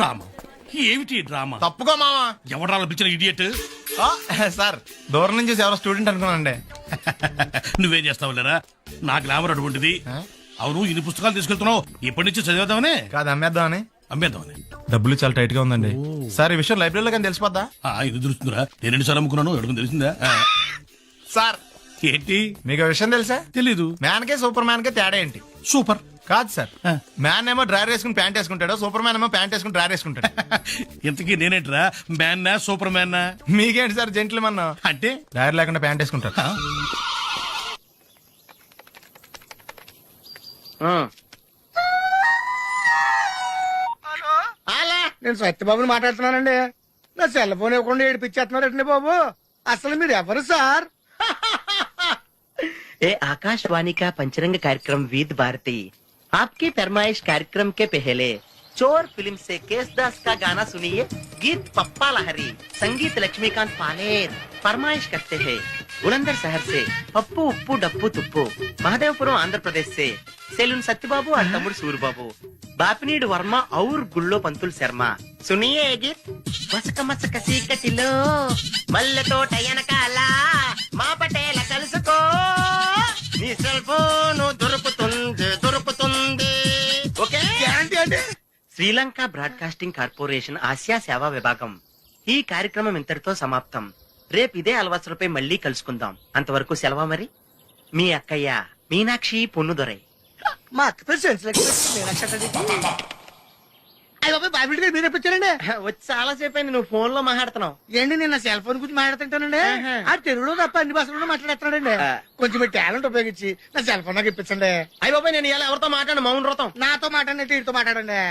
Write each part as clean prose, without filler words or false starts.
రామ ఏమిటి డ్రామా? తప్పుకో మావా. ఎవడాల పిచ్చిన ఇడియట్? సార్ దూరం నుంచి చూసి ఎవరో స్టూడెంట్ అనుకున్నానండి. నువ్వేం చేస్తావు లేరా? నా గ్లామర్ అటువంటిది. అవును, ఇన్ని పుస్తకాలు తీసుకెళ్తున్నావు, ఇప్పటి నుంచి చదివేద్దామనే కాదు అమ్మేద్దామని. అమ్మేద్దామని. డబ్బులు చాలా టైట్ గా ఉందండి సార్. ఈ విషయం లైబ్రరీలో కానీ తెలిసిపోద్దా? ఇది తెలుస్తుందిరా. నేను ఎన్నిసార్లు అమ్ముకున్నాను ఎడుకుని తెలిసిందా? సార్ ఏంటి మీకు ఆ విషయం తెలుసా? తెలీదు. మ్యాన్ కే సూపర్ మ్యాన్ కే తేడా ఏంటి? సూపర్ కాదు సార్, మ్యాన్ ఏమో డ్రైవర్ వేసుకుని ప్యాంట్ వేసుకుంటాడు, సూపర్ మ్యాన్ ఏమో ప్యాంట్ వేసుకుని డ్రైవర్ వేసుకుంటాడు. ఇంతకీ నేనేంట్రా, మ్యాన్నా సూపర్ మ్యాన్నా? మీకేంటి సార్ జెంట్లమన్ అంటే డ్రైవర్ లేకుండా ప్యాంట్ వేసుకుంటాడు. అలా నేను సత్యబాబుని మాట్లాడుతున్నానండి. నా సెల్ ఫోన్ ఇవ్వకుండా ఏడిపించేస్తున్నారండి బాబు. అసలు మీరు ఎవరు సార్? ए आकाशवाणी का पंचरंग कार्यक्रम विद भारती आपकी फरमाइश कार्यक्रम के पहले चोर फिल्म से केसदास का गाना सुनिए. गीत पप्पा लहरी, संगीत लक्ष्मीकांत पालेर फरमाइश करते हैं. बुलंदर शहर से पप्पू उप्पू डप्पू तुप्पू, महादेवपुरम आंध्र प्रदेश से सेलून सत्यबाबू और तमुड़ सूरबाबू, बापनीड वर्मा और गुल्लो पंतुल शर्मा. सुनिए ये गीत. मसक मसक सीकटिलो मल्ल तोट ఎనకాల మా పటేల కలుసుకో నీ సెల్ ఫోన్ దొరుకుతుంది. ఓకే. గ్యారంటీ అండి. శ్రీలంక బ్రాడ్కాస్టింగ్ కార్పొరేషన్ ఆసియా సేవా విభాగం. ఈ కార్యక్రమం ఇంతటితో సమాప్తం. రేపు ఇదే అలవాసులపై మళ్ళీ కలుసుకుందాం. అంతవరకు సెలవా మరి. మీ అక్కయ్య మీనాక్షి పొన్నుదొరై. మా అక్క పేరు బాబిడి గారు మీరు ఎప్పించారండి? వచ్చి చాలా సేపు అయింది, నువ్వు ఫోన్ లో మాట్లాడుతున్నావు. ఏంటి నేను నా సెల్ ఫోన్ గురించి మాట్లాడుతుంటానండి. ఆ తెలుగులో తప్ప అన్ని భాషల్లో మాట్లాడేస్తున్నాడండి. కొంచెం మీ టాలెంట్ ఉపయోగించి నా సెల్ ఫోన్ నాకు ఇప్పించండి. అయ్యి బాబాయ్, నేను ఇలా ఎవరితో మాట్లాడు మౌన వ్రతం. నాతో మాట్లాడినట్టు వీటితో మాట్లాడండి.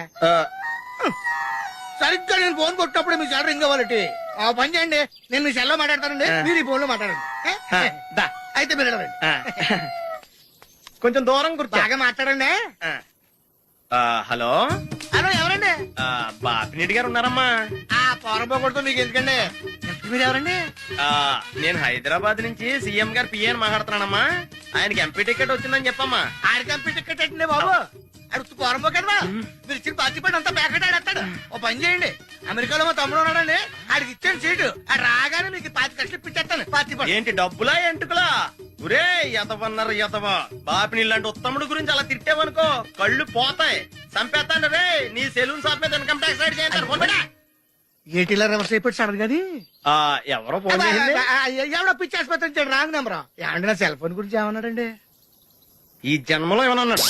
సరిగ్గా నేను ఫోన్ కొట్టినప్పుడు మీ సెల్ రింగ్ అవ్వాలంటే ఆ పని చేయండి. నేను మీ సెల్ లో మాట్లాడతానండి, మీరు ఈ ఫోన్ లో మాట్లాడండి. దా. అయితే మీరు వెళ్ళండి. కొంచెం దూరం కూర్చో. బాగా మాట్లాడండి. హలో హలో, ఎవరండి? బాపినీటి గారు ఉన్నారమ్మా? ఆ పోరంపోకూడదు మీకు ఎందుకండి. మీరు ఎవరండి? నేను హైదరాబాద్ నుంచి సీఎం గారు పిఏని మాట్లాడుతున్నానమ్మా. ఆయనకి ఎంపీ టికెట్ వచ్చిందని చెప్పమ్మా. ఆడికి ఎంపీ టికెట్ ఏంటండి బాబు? అడుగుతూ పోరంపోకడవా? మీరు ఇచ్చిన పార్టీ పడి అంతా ప్యాకెట్ ఆడేస్తాడు. ఓ పని చేయండి, అమెరికాలో మా తమ్ముడు ఉన్నాడండి, ఆడికి ఇచ్చాను సీటు. ఆ రాగానే మీకు 5 లక్షలు ఇప్పించేస్తాను పార్టీ పడి. ఏంటి డబ్బులా ఎంటుకులా? ఒరే ఎదవన్నారు ఎదవ. బాపిని ఇలాంటి ఉత్తముడు గురించి అలా తిట్టేవనుకో కళ్ళు పోతాయి, చంపేస్తాను రే. నీ సెలూన్ షాప్ మీద ఇన్కమ్ ట్యాక్స్ రైడ్ చేస్తారు. ఏటీలో రివర్స్ అయిపోయి సడన్ గాని ఎవరో ఫోన్ చేసింది. ఎవడో పిచ్చి ఆసుపత్రి రాంగ్ నెంబర్. ఏమండి నా సెల్ ఫోన్ గురించి ఏమన్నాడండి? ఈ జన్మలో ఏమన్నా అన్నాడు?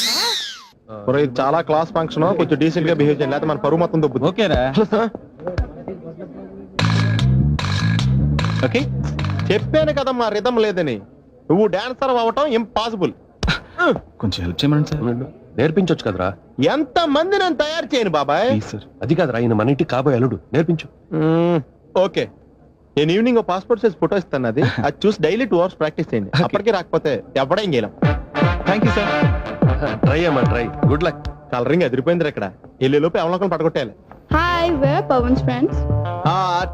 చాలా క్లాస్ ఫంక్షన్, కొంచెం డీసెంట్ గా బిహేవ్ చేయండి, లేకపోతే మన పరువు మొత్తం దొబ్బుతుంది. ఓకేరా? ఓకే, చెప్పాను కదమ్మా రిథం లేదని. నువ్వు డాన్సర్ అవ్వటం ఇంపాసిబుల్. కొంచెం హెల్ప్ చేయమని సార్. నేర్పించొచ్చు కదరా. ఎంత మంది నేను తయారు చేయను బాబాయ్. సార్ అది కాదురా, ఈయన మన ఇంటికి కాబోయే అల్లుడు, నేర్పించు. ఓకే, నేను ఈవినింగ్ పాస్పోర్ట్ సైజ్ ఫోటో ఇస్తాను, అది చూసి డైలీ 2 hours ప్రాక్టీస్ చేయండి. అప్పటికి రాకపోతే ఎవడేం చేయలేం. Thank you sir. ట్రై అమ్మా ట్రై. Good luck. కలరింగ్ ఎదిరిపోయింది ఇక్కడ. వెళ్ళే లోపు ఎవరినొకరు పడగొట్టాలి. Hi, we're Pawan's friends.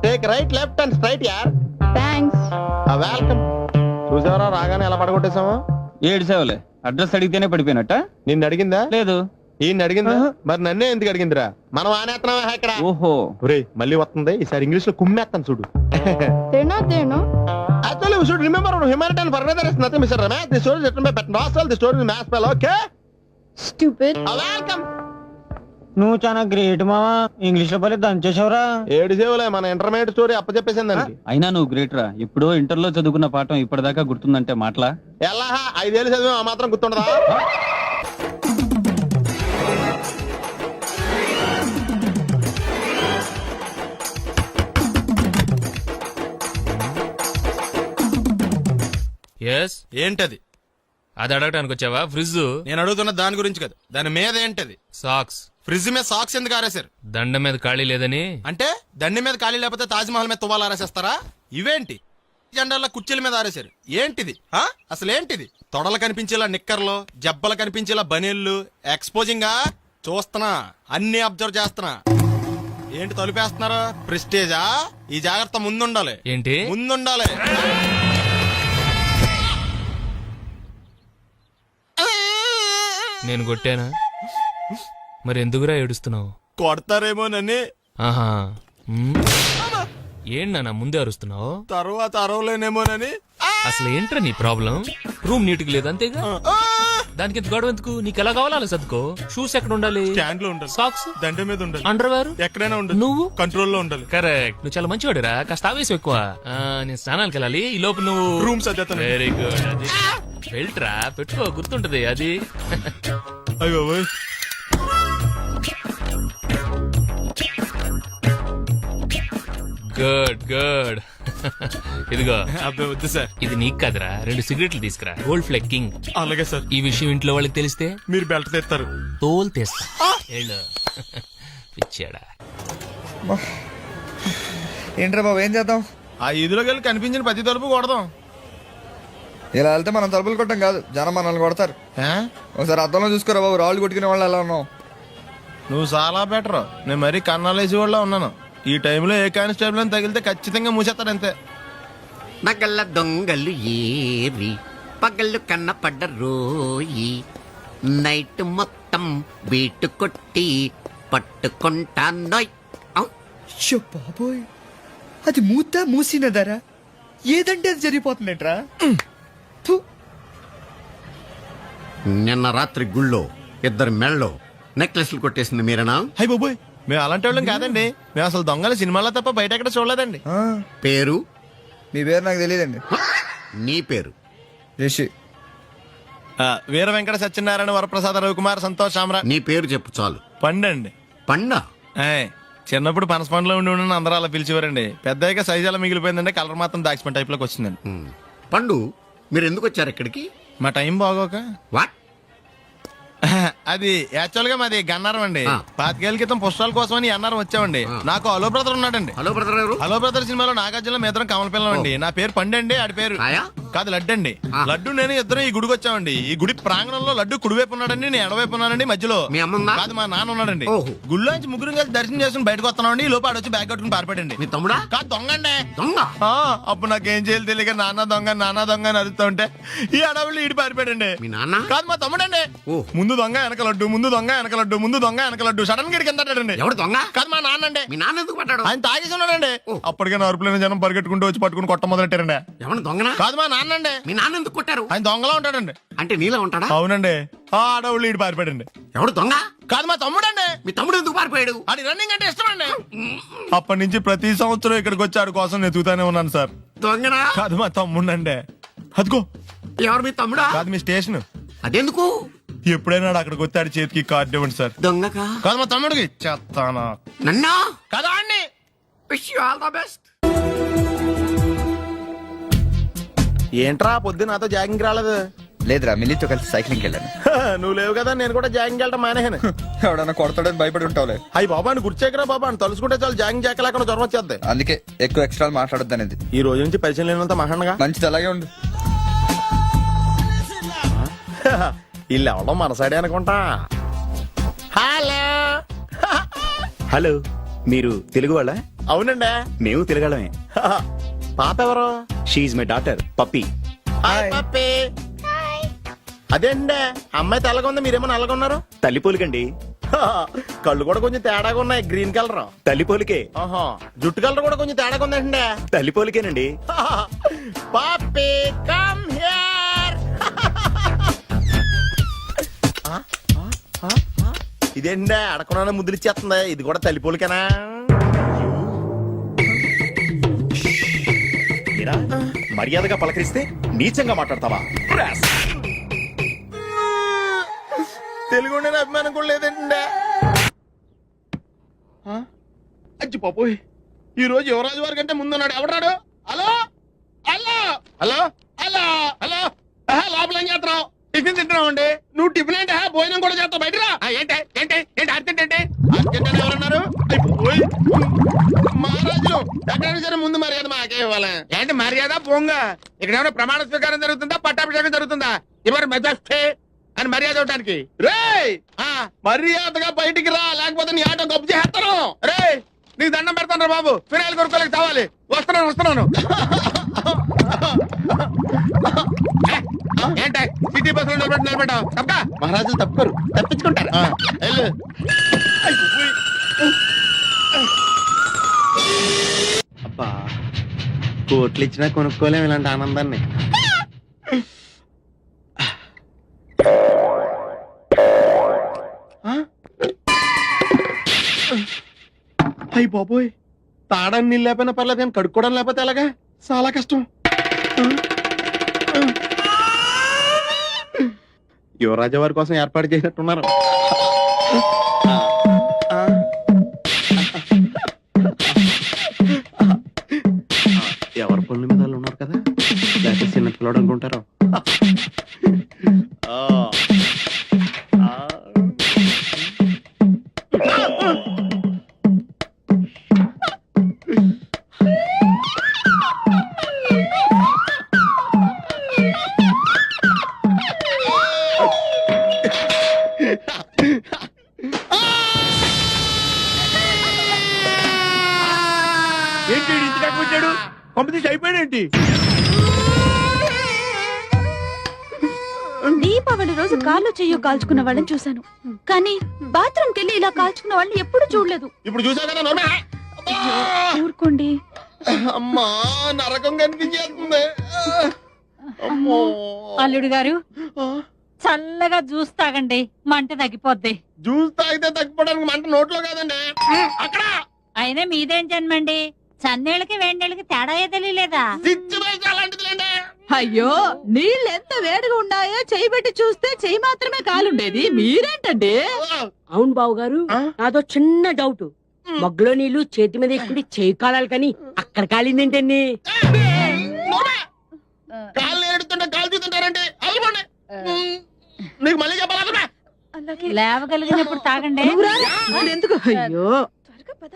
Take right left and straight యార్. Thanks. వెల్కమ్. చూసావరా రాగానే ఎలా పడగొట్టేసామో. 7 సేవలే. అడ్రస్ అడిగితేనే పడిపోయినట్ట. నిన్ను అడిగిందా? లేదు. ఈయన అడిగిందా? మరి నన్నే ఎందుకు అడిగిందిరా? మనం ఆనేస్తున్నావా ఇక్కడ? ఓహో, ఒరే మళ్ళీ వస్తుంది, ఈసారి ఇంగ్లీష్ లో కుమ్మేస్తాను చూడు. They're not there, no? Actually, we should remember humanitarian further is nothing, Mr. Ramesh. The story is written by Patton Oswalt. The story is mass spell, okay? Stupid. Welcome. నువ్వు చాలా గ్రేట్ మావా. English లో పని దంచేసావురా. 7 సేవలే, మన intermediate story అప్పచెప్పేసింది దానికి. అయినా నువ్వు great రా. ఎప్పుడో ఇంటర్ లో చదువుకున్న పాఠం ఇప్పటిదాకా గుర్తుందంటే మాటలా? ఎలా 5 ఏళ్ళు చదివా, ఆ మాత్రం గుర్తుండదా? ఏంటది? అది అడగటానికి వచ్చావా? ఫ్రిడ్జ్. నేను అడుగుతున్న దాని గురించి కదా, దాని మీద ఏంటది? సాక్స్. ఫ్రిడ్జ్ మీద సాక్స్ ఎందుకు ఆరేశారు? దండ మీద ఖాళీ లేదని. అంటే దండి మీద ఖాళీ లేకపోతే తాజ్మహల్ మీద తువ్వాలు ఆరేసేస్తారా? ఇవేంటి జెండాల కుర్చీల మీద ఆరేశారు? ఏంటిది అసలు ఏంటిది? తొడలు కనిపించేలా నిక్కర్లు, జబ్బలు కనిపించేలా బనీళ్లు, ఎక్స్పోజింగ్ గా చూస్తున్నా, అన్ని అబ్జర్వ్ చేస్తున్నా. ఏంటి తలుపేస్తున్నారు? ప్రెస్టేజా? ఈ జాగ్రత్త ముందుండాలి. ఏంటి ముందుండాలి? నేను కొట్టానా? మరి ఎందుకురా ఏడుస్తున్నావు? కొడతారేమోనని. ఆహా. ఏంటి నాన్న ముందే అరుస్తున్నావు? తర్వాత అరవలేనేమోనని. అసలు ఏంట్రా నీ ప్రాబ్లం? రూమ్ నీట్ గా లేదు అంతేగా, దానికి ఎంత గొడవ ఎందుకు? నీకు ఎలా కావాలో అలా సర్దుకో. షూస్ ఎక్కడ ఉండాలి? స్టాండ్ లో ఉండాలి. సాక్స్ దండ మీద ఉండాలి. అండర్వేర్ ఎక్కడైనా ఉండాలి. నువ్వు కంట్రోల్లో ఉండాలి. కరెక్ట్. నువ్వు చాలా మంచివాడురా, కాస్త ఆవేశం ఎక్కువ. నేను స్నానాలకు వెళ్ళాలి, ఈ లోపు నువ్వు రూమ్ సర్దేస్తాను. Very good. అది వెళ్ళట్రా, పెట్టుకో, గుర్తుంటది అది. అయ్యో గుడ్ గుడ్. ఇదిగో, అబ్బాయి వద్దు సార్. ఇది నీకు కాదురా, 2 సిగరెట్లు తీసుకురా. Gold ఫ్లెగ్ king. అలాగే సార్. ఈ విషయం ఇంట్లో వాళ్ళకి తెలిస్తే మీరు బెల్ట్ తెస్తారు. తోలు తీస్తా. వెళ్ళు. పిచ్చాడా. ఏంట్రా బాబు, ఏం చేద్దాం? ఆ ఈదులోకి వెళ్ళి కనిపించిన ప్రతి తలుపు కొడదాం. ఇలా వెళ్తే మనం తలుపులు కొట్టం కాదు, జనం మనల్ని కొడతారు. ఒకసారి అద్దంలో చూసుకోరా బాబు, రాళ్ళు కొట్టుకునే వాళ్ళు ఎలా ఉన్నావు. నువ్వు చాలా బెటర్. నేను మరీ కన్నాలేసి వాళ్ళ ఉన్నాను. ఈ టైంలో ఏ కానిస్టేబుల్ అని తగిలితే ఖచ్చితంగా మూసేస్తారు అంతే. నగల దొంగలు ఏరి పగళ్ళు కన్నపడ్డ రోయి, నైట్ మొత్తం బీటు కొట్టి పట్టుకుంటానోయ్. బాబోయ్, అది మూసినదరా, ఏదంటే అది జరిగిపోతుందేంట్రా. నిన్న రాత్రి గుళ్ళో 2 మెళ్ళో నెక్లెస్లు కొట్టేసింది మీరేనా? హై బాబోయ్, మేము అలాంటి వాళ్ళం కాదండి. మేము అసలు దొంగలు సినిమాలో తప్ప బయట ఎక్కడ చూడలేదండి. పేరు? మీ పేరు నాకు తెలియదండి. నీ పేరు? రిషి. వీర వెంకట సత్యనారాయణ వరప్రసాద రవికుమార్ సంతోష్ సామ్రాట్. నీ పేరు చెప్పు చాలు. పండండి. పండా? చిన్నప్పుడు పనస పండులో ఉండి అందరూ అలా పిలిచేవారండి. పెద్దగా సైజ్ అలా మిగిలిపోయిందంటే కలర్ మాత్రం దాచిపోయిన టైప్ లోకి వచ్చిందండి. పండు, మీరు ఎందుకు వచ్చారు ఇక్కడికి? మా టైం బాగోక. వాట్? అది యాక్చువల్ గా మాది గన్నారం అండి. 25 ఏళ్ల క్రితం పుష్పాల కోసం అని అన్నారం వచ్చామండి. నాకు హలో బ్రదర్ ఉన్నాడండి. హలో బ్రదర్ ఎవరు? హలో బ్రదర్ సినిమాలో నాగార్జున మేదరం కమల పిల్లం అండి. నా పేరు పండండి, ఆడి పేరు రాయా? కాదు లడ్డు అండి. లడ్డు నేను ఇద్దరం ఈ గుడికి వచ్చామండి. ఈ గుడి ప్రాంగణంలో లడ్డు కుడివైపు ఉన్నాడండి, నేను ఎడవైపు ఉన్నానండి. మధ్యలో మీ అమ్మ కాదు మా నాన్న ఉన్నాడండి. ఓహో. గుళ్ళోంచి ముగ్గురు కలిసి దర్శనం చేసుకుని బయటకు వస్తున్నామండి. ఈ లోపు ఆడొచ్చి బ్యాగ్ కట్టుకుని పారిపడండి. మీ తమ్ముడా? కాదు దొంగండి. దొంగ? అప్పుడు నాకేం చేయాలి తెలియక నాన్న దొంగ అని అరుస్తూ ఉంటే ఈ అడవులు ఈడి పారిపోయాడండి. మీ నాన్న? కాదు మా తమ్ముడండి. ఓ. ముందు దొంగ వెనక లడ్డు, ముందు దొంగ వెనక లడ్డు, ముందు దొంగ వెనక లడ్డు. సడన్ గా కిందండి. ఎవడు దొంగ? కాదు మా నాన్న అండి. మీ నాన్న ఎందుకు పడ్డాడు? ఆయన తాగేసి ఉన్నాడండి. ఓ. అప్పటికే నరుపులైన జనం పరిగెట్టుకుంటూ వచ్చి పట్టుకుని కొట్ట మొదలెట్టారండి. ఎవడు దొంగనా? కాదు మా నాన్న అండి. మీ నాన్న ఎందుకు కొట్టారు? ఆయన దొంగలా ఉంటాడండి. అంటే నీలా ఉంటాడా? అవునండి. ఆ అడవులు ఈడి పారిపోయాడండి. ఎవడు దొంగ? కాదు మా తమ్ముడండి. మీ తమ్ముడు ఎందుకు పారిపోయాడు? అది రన్నింగ్ అంటే ఇష్టమండి. అప్పటి నుంచి ప్రతి సంవత్సరం ఇక్కడికి వచ్చి ఆడి కోసం వెతుకుతానే ఉన్నాను సార్. దొంగనా? కాదు మా తమ్ముడండి. అదిగో. ఎవరు మీ తమ్ముడా? కాదు మీ స్టేషన్. అదెందుకు? ఎప్పుడైనా అక్కడికి వచ్చి ఆడి చేతికి కార్డు ఇవ్వండి సార్. దొంగకా? కాదు మా తమ్ముడికి చెత్తానా. నన్నా? కదా అండి. Wish you all the best. ఏంట్రా పొద్దున నాతో జాగింగ్ రాలేదు? లేదురా, మిల్లీతో కలిసి సైక్లింగ్ వెళ్ళాను. నువ్వు లేవు కదా, నేను కూడా జాగింగ్ వెళ్ళడం మానేహాను. ఎవడన్నా కొడతాడని భయపడి ఉంటావులే. అయ్యి బాబా అని గుర్చేకరా బాబా అని తలుసుకుంటే చాలు జాగింగ్ చేయలేకుండా జ్వరం వచ్చేద్ది. అందుకే ఎక్కువ ఎక్స్ట్రా మాట్లాడొద్దు అనేది. ఈ రోజు నుంచి పరిచయం లేనంత మహాండగా మంచిది, అలాగే ఉండు. వీళ్ళు ఎవడం మన సైడే అనుకుంటా. హలో హలో, మీరు తెలుగు వాళ్ళ? అవునండి, మేము తెలుగాళ్ళమే. పాప ఎవరు? She my daughter Pappi. Hi Pappi. అదేండి అమ్మాయి తెల్లగా ఉంది, మీరేమో నల్లగా ఉన్నారు. తల్లి పోలికండి. కళ్ళు కూడా కొంచెం తేడాగా ఉన్నాయి, గ్రీన్ కలర్. తల్లి పోలికే. ఆహా, జుట్టు కలర్ కూడా కొంచెం తేడాగా ఉందండి. తల్లి పోలికేనండి. పప్పి కమ్ హియర్. ఇదేంటి అడగకుండా ముద్దులు ఇచ్చేస్తుంది, ఇది కూడా తల్లి పోలికేనా? ఏరా, మర్యాదగా పలకరిస్తే నీచంగా మాట్లాడతావా? తెలుగు ఉండే అభిమానం కూడా లేదండి. అచ్చి పాపోయ్, ఈ రోజు యువరాజు వారి కంటే ముందున్నాడు. ఎవడాడు? Hello hello hello hello hello లోపల ఏం చేస్తున్నావు? టిఫిన్ తింటున్నావు అండి. నువ్వు టిఫిన్ ఏంటి, భోజనం కూడా చేస్తావు. బయటరా. ఏంటి ఏంటి ఏంటి అర్జెంట్ ఏంటి? అర్జెంట్ అంటే ఎవరన్నారు? మహారాజులు ఎక్కడైనా సరే ముందు మర్యాద మాకే ఇవ్వాలి. ఏంటి మర్యాద? పోంగా ఇక్కడ ఏమైనా ప్రమాణ స్వీకారం జరుగుతుందా, పట్టాభిషేకం జరుగుతుందా? ఇవరు మెజాస్టే అని మర్యాద ఇవ్వడానికి. రే మర్యాదగా బయటికి రా, లేకపోతే నీ ఆటో గొప్ప చేస్తాను. రే నీకు దండం పెడతాను రా బాబు, ఫినాయిల్ కొనుక్కోలేక కావాలి. వస్తున్నాను. ఏంటే సిటీ బస్సులో నిలబెట్టావు తప్ప? మహారాజులు తప్పుకోరు, తప్పించుకుంటారు. వెళ్ళు. అబ్బా, కోట్లు ఇచ్చినా కొనుక్కోలేము ఇలాంటి ఆనందాన్ని. అయ్యి బాబోయ్, తాడానికి నీళ్ళు లేకపోయినా పర్లేదు కానీ కడుక్కోవడం లేకపోతే ఎలాగా? చాలా కష్టం. యువరాజా వారి కోసం ఏర్పాటు చేసినట్టున్నారు. ఎవరి పనుల మీద వాళ్ళు ఉన్నారు కదా, లేకపోతే చిన్న పిల్లడు అనుకుంటారు. ఏంటి ఇంటి దాకా వచ్చాడు? పంపితీసి అయిపోయాడేంటి? దీపావళి రోజు కాళ్ళు చెయ్యో కాల్చుకున్న వాళ్ళని చూశాను, కానీ బాత్రూమ్కి వెళ్ళి ఇలా కాల్చుకున్న వాళ్ళని ఎప్పుడు చూడలేదు. ఇప్పుడు చూసావు కదా నోర్మే. ఊరుకోండి. అమ్మా, నరకం కనిపించేస్తుంది. అమ్మో. అల్లుడు గారు చల్లగా జ్యూస్ తాగండి, మంట తగ్గిపోద్ది. జ్యూస్ తాగితే తగ్గిపోవడానికి మంట నోట్లో కాదండి, అక్కడ. అయినా మీదేం జన్మండి, చన్నేళ్ళకి వేడినీళ్ళకి తేడా తెలియలేదా? అలాంటిదిలేండి. అయ్యో, నీళ్ళు ఎంత వేడిగా ఉన్నాయో చెయ్యి పెట్టి చూస్తే చెయ్యి మాత్రమే కాలుండేది, మీరేంటండి? అవును బావు గారు, నాదో చిన్న డౌట్. మగ్గులో నీళ్లు చేతి మీద ఎక్కుండి చెయ్యి కాలాలి కానీ అక్కడ కాలిందేంటండి? కాళ్ళు ఏడుతుంటే కాలు చూస్తుంటారండి. అల్లుకోండి, నీకు మళ్ళీ చెప్పాలా? లేవగలిగినప్పుడు తాగండి. ఎందుకు? అయ్యో, త్వరగా పద.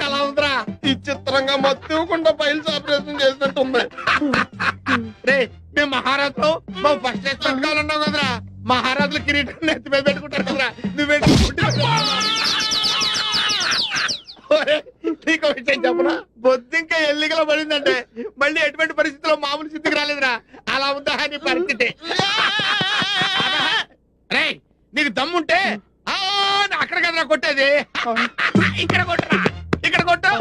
ఎలా ఉందిరా? ఈ చిత్రంగా మత్తుకుండా పైల్స్ ఆపరేషన్ చేసినట్టుంది. రే, మేము మహారాజులు, మా ఫస్ట్ పెట్టుకోవాలన్నావు కదరా. మహారాజులు కిరీటం నెత్తి మీద పెట్టుకుంటారు కదరా, నువ్వేంటి? నీకు విషయం చెప్పనా? బొద్దింకా ఎల్లిగలో పడిందంటే మళ్ళీ ఎటువంటి పరిస్థితిలో మామూలు స్థితికి రాలేదురా. అలా ఉందా నీ పరిస్థితి? రే, నీకు దమ్ముంటే అక్కడ కదరా కొట్టేది, ఇక్కడ కొట్టరా, ఇక్కడ కొట్టు.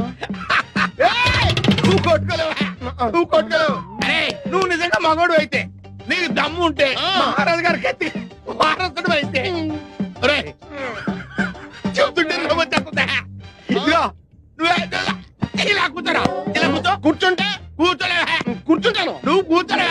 నువ్వు కొట్టుకోలేవు. అరే, నువ్వు నిజంగా మగోడు అయితే, నీకు దమ్ము ఉంటే మహారాజు గారికి ఎత్తి వారసుడు అయితే చెబుతుంటే వచ్చేస్తుందా? ఇదిగో నువ్వు ఇలా కూర్చోరా, ఇలా కూర్చుంటే కూర్చుంటాను, నువ్వు కూర్చోలే.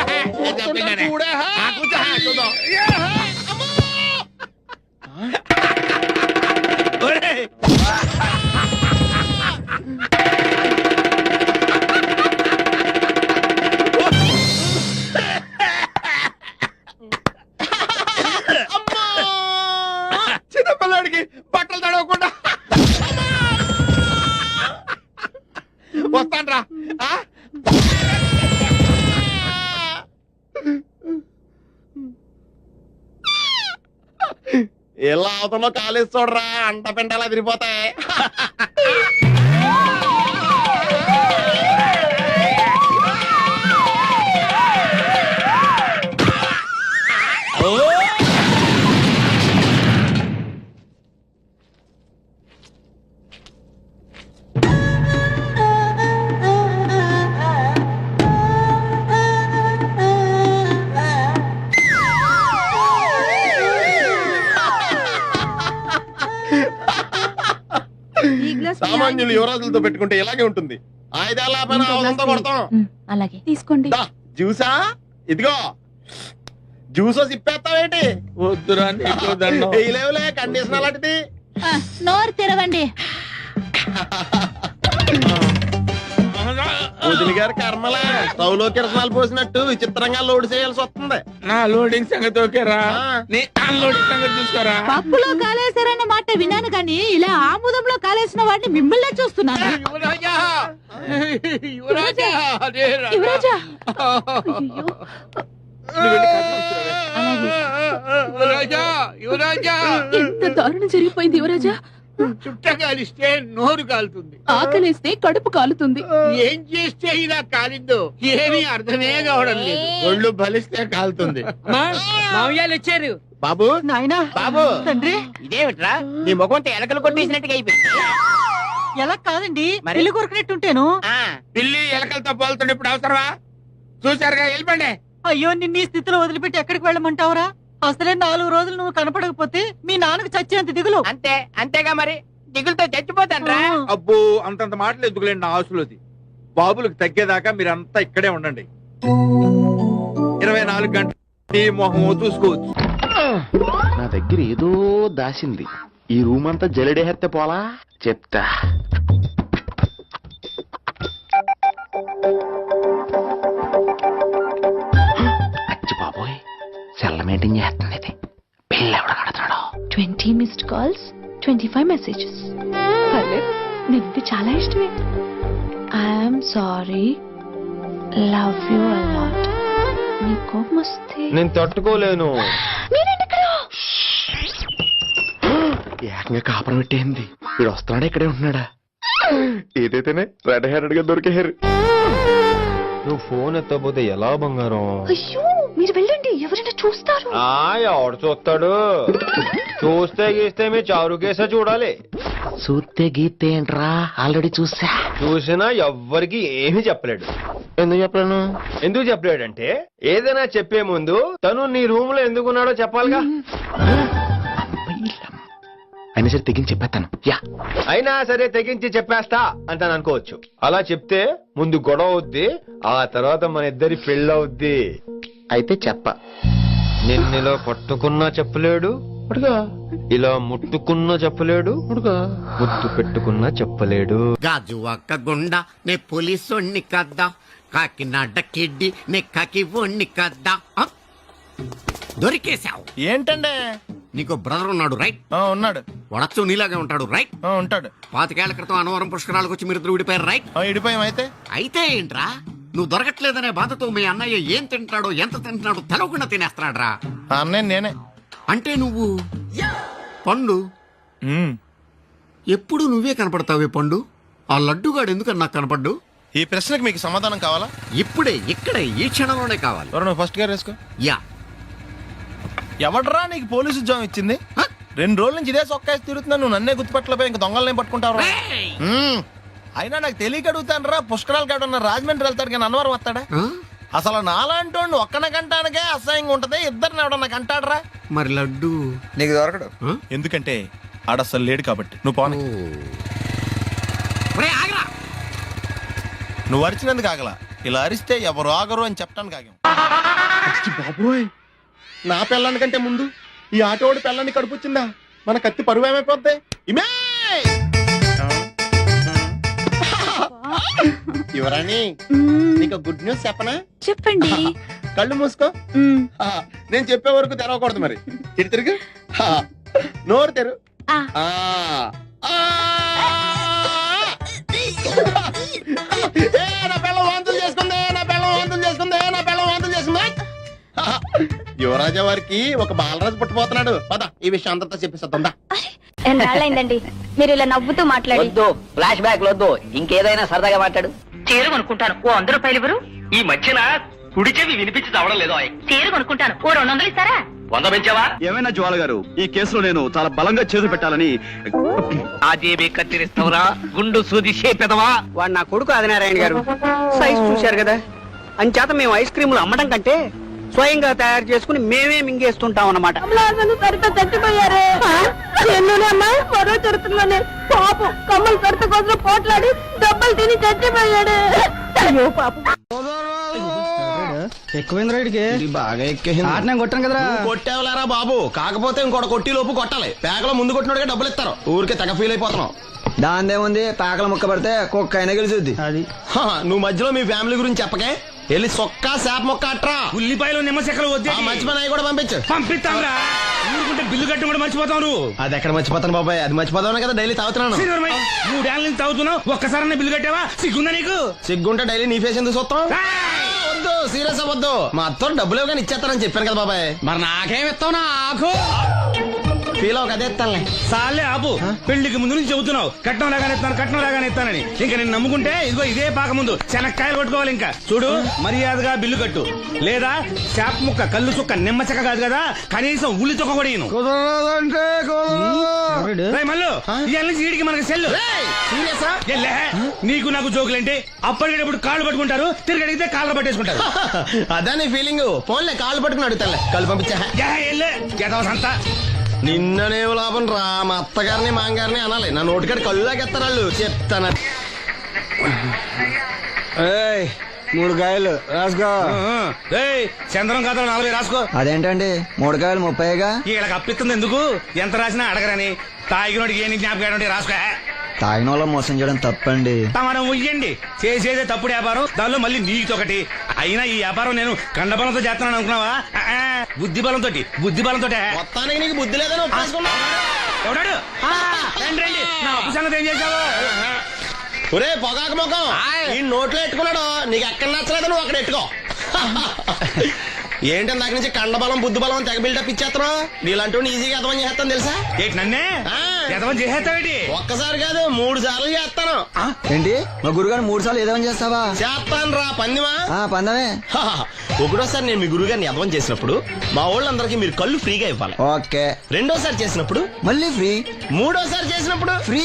చిన్నపిల్లాడికి బట్టలు తడవకుండా వస్తాన్రా. ఎలా అవుతుందో కాలేజ్ చూడరా, అంట పెంటలా తిరిగిపోతాయి. సామాన్యులు యువరాజులతో పెట్టుకుంటే ఇలాగే ఉంటుంది. ఆయుధాలతో కొడతాం. అలాగే తీసుకోండి. జ్యూసా? ఇదిగో జ్యూసో సిప్పేస్తావేంటి? వద్దురా, లేవులే, కండిషన్ అలాంటిది. నోరు తెరవండి. వదిలి గారి కర్మలా స్టవ్లో కిరసనాలు పోసినట్టు విచిత్రంగా లోడ్ చేయాల్సి వస్తుంది. నా లోడింగ్ సంగతి ఓకేరా, నీ అన్లోడింగ్ సంగతి చూసుకోరా. పప్పులో కాలేశారన్న మాట విన్నాను కానీ ఇలా ఆముదంలో కాలేసిన వాడిని మిమ్మల్నే చూస్తున్నాను. యువరాజా యువరాజా అదే రా. యువరాజా నువ్వు వెళ్ళి కాఫీ తీసుకురావే. యువరాజా యువరాజా ఎంత దారుణం జరిగిపోయింది యువరాజా. చుట్ట కాలిస్తే నోరు కాలుతుంది, ఆకలేస్తే కడుపు కాలుతుంది. ఏం చేస్తే ఇలా కాలిందో ఏమీ అర్థమే కావడం లేదు. ఒళ్ళు బలిస్తే కాలుతుంది. మామయ్యాలు వచ్చారు. బాబు నాయనా బాబు తండ్రి ఇదేమిట్రా నీ ముఖంతో ఎలకలు కొట్టేసినట్టుగా అయిపోయింది. ఎలా కాదండి ఇల్లు కొరికినట్టుంటేను. పిల్లి ఎలకలతో పోలుతుండే ఇప్పుడు అవసరమా? చూసారుగా, వెళ్ళిపోండి. అయ్యో నిన్ను ఈ స్థితిలో వదిలిపెట్టి ఎక్కడికి వెళ్ళమంటావురా? అసలే 4 రోజులు నువ్వు కనపడకపోతే మీ నాన్నకు చచ్చేంత దిగులు. అంతేగా మరి, దిగులతో చచ్చిపోతాను. అబ్బో అంతంత మాటలు ఎందుకులేండి నా ఆశలోది. బాబులకు తగ్గేదాకా మీరంతా ఇక్కడే ఉండండి. 24 గంటలు ఈ మొహం చూసుకోవచ్చు. నా దగ్గర ఏదో దాసింది. ఈ రూమ్ అంతా జలడేహెత్తే పోలా చెప్తా. అచ్చి బాబోయ్, సెల్ల మీటింగ్ చేస్తుంది ఇది. పిల్ల ఎవడ కడుతున్నాడు? 20 మిస్డ్ కాల్స్, 25 మెసేజెస్. పర్లేదు, నీకు చాలా ఇష్టమే. I'm sorry, love you a lot. నీ కోపం వస్తే నేను తట్టుకోలేను. ఏకంగా కాపురం పెట్టేంది. వీడు వస్తున్నాడా ఇక్కడే ఉంటున్నాడా? ఏదైతేనే రెడ్ హెయిర్డ్ గా దొరికారు. నువ్వు ఫోన్ ఎత్తపోతే ఎలా బంగారం? అయ్యో మీరు వెళ్ళండి, ఎవరైనా చూస్తారు. ఎవడు చూస్తాడు? చూస్తే గీస్తే మీ చారు కేసే చూడాలి. చూస్తే గీతే ఏంట్రా, ఆల్రెడీ చూసా. చూసినా ఎవ్వరికి ఏమీ చెప్పలేడు. ఎందుకు చెప్పలేను? ఎందుకు చెప్పలేడంటే ఏదైనా చెప్పే ముందు తను నీ రూమ్ లో ఎందుకున్నాడో చెప్పాలిగా. అయినా సరే తెగించి చెప్పేస్తాను. యా అయినా సరే తెగించి చెప్పేస్తా అంటాను అనుకోవచ్చు. అలా చెప్తే ముందు గొడవ అవుద్ది, ఆ తర్వాత మన ఇద్దరి పెళ్ళవుద్ది. అయితే చెప్ప. నిన్నెలా పట్టుకున్నా చెప్పలేడు, ఇలా ముట్టుకున్నా చెప్పలేడు, ముద్దు పెట్టుకున్నా చెప్పలేడు. గాజు ఒక్క గుండ నే పోలీసోణ్ణి కద్దా, కాకినాడ కిడ్డి నే కాకి ఓణ్ణి కద్దా. దొరికేశావు. ఏంటంటే నీకు బ్రదర్ ఉన్నాడు రైట్? ఉన్నాడు. వడచ్చు నీలాగే ఉంటాడు రైట్? ఉంటాడు. 25 ఏళ్ల క్రితం అనవరం పుష్కరాలకు వచ్చి మీరిద్దరు విడిపోయారు రైట్? ఇడిపోయాం. అయితే అయితే ఏంట్రా, నువ్వు దొరకట్లేదనే బాధతో మీ అన్నయ్య ఏం తింటాడో ఎంత తింటున్నాడో తెలవకుండా తినేస్తున్నాడ్రా. అన్నయ్య నేనే. అంటే నువ్వు పండు ఎప్పుడు నువ్వే కనపడతావే పండు. ఆ లడ్డుగాడు ఎందుకని నాకు కనపడ్డు? ఈ ప్రశ్నకు మీకు సమాధానం కావాలా? ఇప్పుడే ఇక్కడే ఈ క్షణంలోనే కావాలి. నువ్వు ఫస్ట్ గారు వేసుకో. యా. ఎవడరా నీకు పోలీసు ఉద్యోగం ఇచ్చింది? 2 రోజుల నుంచి ఇదే సొక్కేసి తిరుగుతున్నా, నువ్వు నన్నే గుర్తుపట్టలేపోయి ఇంక దొంగలనే పట్టుకుంటావు. అయినా నాకు తెలియక అడుగుతాను రా, పుష్కరాలు కాడున్న రాజమండ్రి వెళ్తాడు కానీ అన్నవరం వస్తాడా? అసలు నాలాంటి ఒక్కన కంటానికే అసహ్యంగా ఉంటది, ఇద్దరిని ఎవడన్నా కంటాడరా? మరి లడ్డు నీకు దొరకడు. ఎందుకంటే ఆడసలు లేడు కాబట్టి. నువ్వు పోనీ. నువ్వు అరిచినందుకు ఆగలా, ఇలా అరిస్తే ఎవరు ఆగరు అని చెప్పడానికి ఆగాం. బాబోయ్, నా పిల్లాని కంటే ముందు ఈ ఆటోడి పిల్లాన్ని కడుపుచ్చిందా? మన కత్తి పరువు ఏమైపోద్ది? ఇమే యువరాణి, నీకు గుడ్ న్యూస్ చెప్పనా? చెప్పండి. కళ్ళు మూసుకో. నేను చెప్పే వరకు తెరవకూడదు. మరి తిరిగి తిరుగు, నోరు తెరు. నా పిల్ల వాంతులు చేసుకుందే, నా పిల్ల వాంతులు చేసుకుందే, నా పిల్ల వాంతులు చేసుకుందే. యువరాజా వారికి ఒక బాలరాజు పుట్టబోతున్నాడు. పద ఈ విషయం అంతా చెప్పేస్తుందా? ఎన్నాళ్ళైందండి మీరు ఇలా నవ్వుతూ మాట్లాడి. వద్దు, ఫ్లాష్ బ్యాక్ వద్దు, ఇంకేదైనా సరదాగా మాట్లాడు. చీర కొనుక్కుంటాను, ఓ 100 రూపాయలు ఇవ్వరు? ఈ మధ్యన కుడి చెవి వినిపించి చావడం లేదు. చీర కొనుక్కుంటాను, ఓ 200 ఇస్తారా? 100 పెంచావా? ఏమైనా జ్వాల గారు, ఈ కేసులో నేను చాలా బలంగా చేతులు పెట్టాలని. ఆజేబీ కత్తిరిస్తావురా, గుండు సూది చేపెదవా. వాడు నా కొడుకు ఆదినారాయణ గారు. సైజ్ చూశారు కదా, అంచేత మేము ఐస్ క్రీములు అమ్మడం కంటే స్వయంగా తయారు చేసుకుని మేమే మింగేస్తుంటాం అన్నమాట. చచ్చిపోయారే. పాపం కమ్మలు కడత కోసం పోట్లాడి దెబ్బలు తిని చచ్చిపోయాడు. అయ్యో పాపం. ఎక్కువైంది రైడ్కి బాగా ఎక్కేసింది. కొట్టాను కదరా. కొట్టేవలేరా బాబు, కాకపోతే ఇంకోటి కొట్టి లోపు కొట్టాలి. పేకలో ముందు కొట్టినోడిగా డబ్బులు ఇస్తారు. ఊరికే తెగ ఫీల్ అయిపోతున్నావు. దాందేముంది పాకల ముక్క పడితే కుక్క అయినా గెలిచుద్ది అది నువ్వు మధ్యలో మీ ఫ్యామిలీ గురించి చెప్పకే. వెళ్ళి సొక్క శాప మొక్క అట్రా. ఉల్లిపాయలు నిమ్మచెక్కలు వద్దే మర్చిపోయినా కూడా పంపించు. పంపిస్తాంరా. ఊరుకుంటే బిల్లు కట్టి కూడా మర్చిపోతావు నువ్వు. అది ఎక్కడ మర్చిపోతాను బాబాయ్, అది మర్చిపోతాను కదా డైలీ తాగుతున్నాను. 3 ఏళ్ళ నుంచి తాగుతున్నావు, ఒక్కసారి బిల్లు కట్టావా? సిగ్గుందా నీకు? సిగ్గుంటే డైలీ నీ ఫేస్ ఎందుకు చూస్తాం? వద్దు, సీరియస్ అవ్వద్దు. మా అత్తో డబ్బులు ఇవ్వగానే ఇచ్చేస్తానని చెప్పాను కదా బాబాయ్. మరి నాకేం ఇస్తావు నాకు? ఫీల్ అవ్వక అదే ఇస్తానులే. సాలే ఆపు. పెళ్లికి ముందు నుంచి చెబుతున్నావు కట్నం లాగానే ఇస్తాను, కట్నం లాగానే ఇస్తానని. ఇంకా నేను నమ్ముకుంటే ఇదిగో ఇదే పాక ముందు శనక్కాయలు కొట్టుకోవాలి. ఇంకా చూడు, మర్యాదగా బిల్లు కట్టు, లేదా చేప ముక్క, కళ్ళు చుక్క, నిమ్మ చెక్క కాదు కదా, కనీసం ఉల్లి చుక్క కూడా ఇయ్యను. రేయ్ మల్లు, ఇవాళ నుంచి వీడికి మనకి సెల్లు. ఎల్లే, నీకు నాకు జోకులేంటి? అప్పటికేటప్పుడు కాళ్ళు పట్టుకుంటారు, తిరిగి అడిగితే కాళ్ళు పట్టేసుకుంటారు. అదే నీ ఫీలింగ్. ఫోన్లే కాళ్ళు పట్టుకుని అడుగుతాలే, కాళ్ళు పంపించా. సంతా నిన్ననే లాభం రా. మా అత్తగారిని మాంగారిని అనాలి, నా నోటికాడ కళ్ళులాగెత్తారు వాళ్ళు. చెప్తాను. 3 కాయలు రాసుకో. చంద్రం కథలు 40 రాసుకో. అదేంటండి 3 కాయలు 30గా? వీళ్ళకి అప్పిస్తుంది ఎందుకు? ఎంత రాసినా అడగరని. తాగినోడికి ఏ జ్ఞాపకం ఉంటే రాసుకో. తాగిన వాళ్ళ మోసం చేయడం తప్పండి. మనం ఉయ్యండి, చేసేదే తప్పుడు వ్యాపారం, దానిలో మళ్ళీ నీతొకటి. అయినా ఈ వ్యాపారం నేను కండబలంతో చేస్తున్నాను అనుకున్నావా? బుద్ధి బలంతో. మొత్తానికి నీకు బుద్ధి లేదని ఒప్పేసుకున్నా. ఎవడాడు? రండి రండి, నా అప్పు సంగతి ఏం చేశావు? ఒరే పొగాకు ముఖం, ఈ నోట్లో ఎట్టుకున్నాడు. నీకు ఎక్కడ నచ్చలేదు, నువ్వు అక్కడ ఎట్టుకో. ఏంటి దాని నుంచి కండబలం బుద్ధి బలం తెగ బిల్డప్ ఇచ్చేస్తున్నావు? నీలాంటి ఈజీగా ఎదవని చేస్తాను తెలుసా? ఏంటి నన్నే ఎదవని చేసేస్తావేంటి? ఒక్కసారి కాదు 3 సార్లు చేస్తాను. ఏంటి మా గురుగారు 3 సార్లు ఎదవని చేస్తావా? చేస్తాను రా పందిమా. పందమే. ఒకటోసారి నేను మీ గురుగారిని ఎదవని చేసినప్పుడు మా వాళ్ళందరికీ మీరు కళ్ళు ఫ్రీగా ఇవ్వాలి. ఓకే. రెండోసారి చేసినప్పుడు మళ్ళీ ఫ్రీ. మూడోసారి చేసినప్పుడు ఫ్రీ.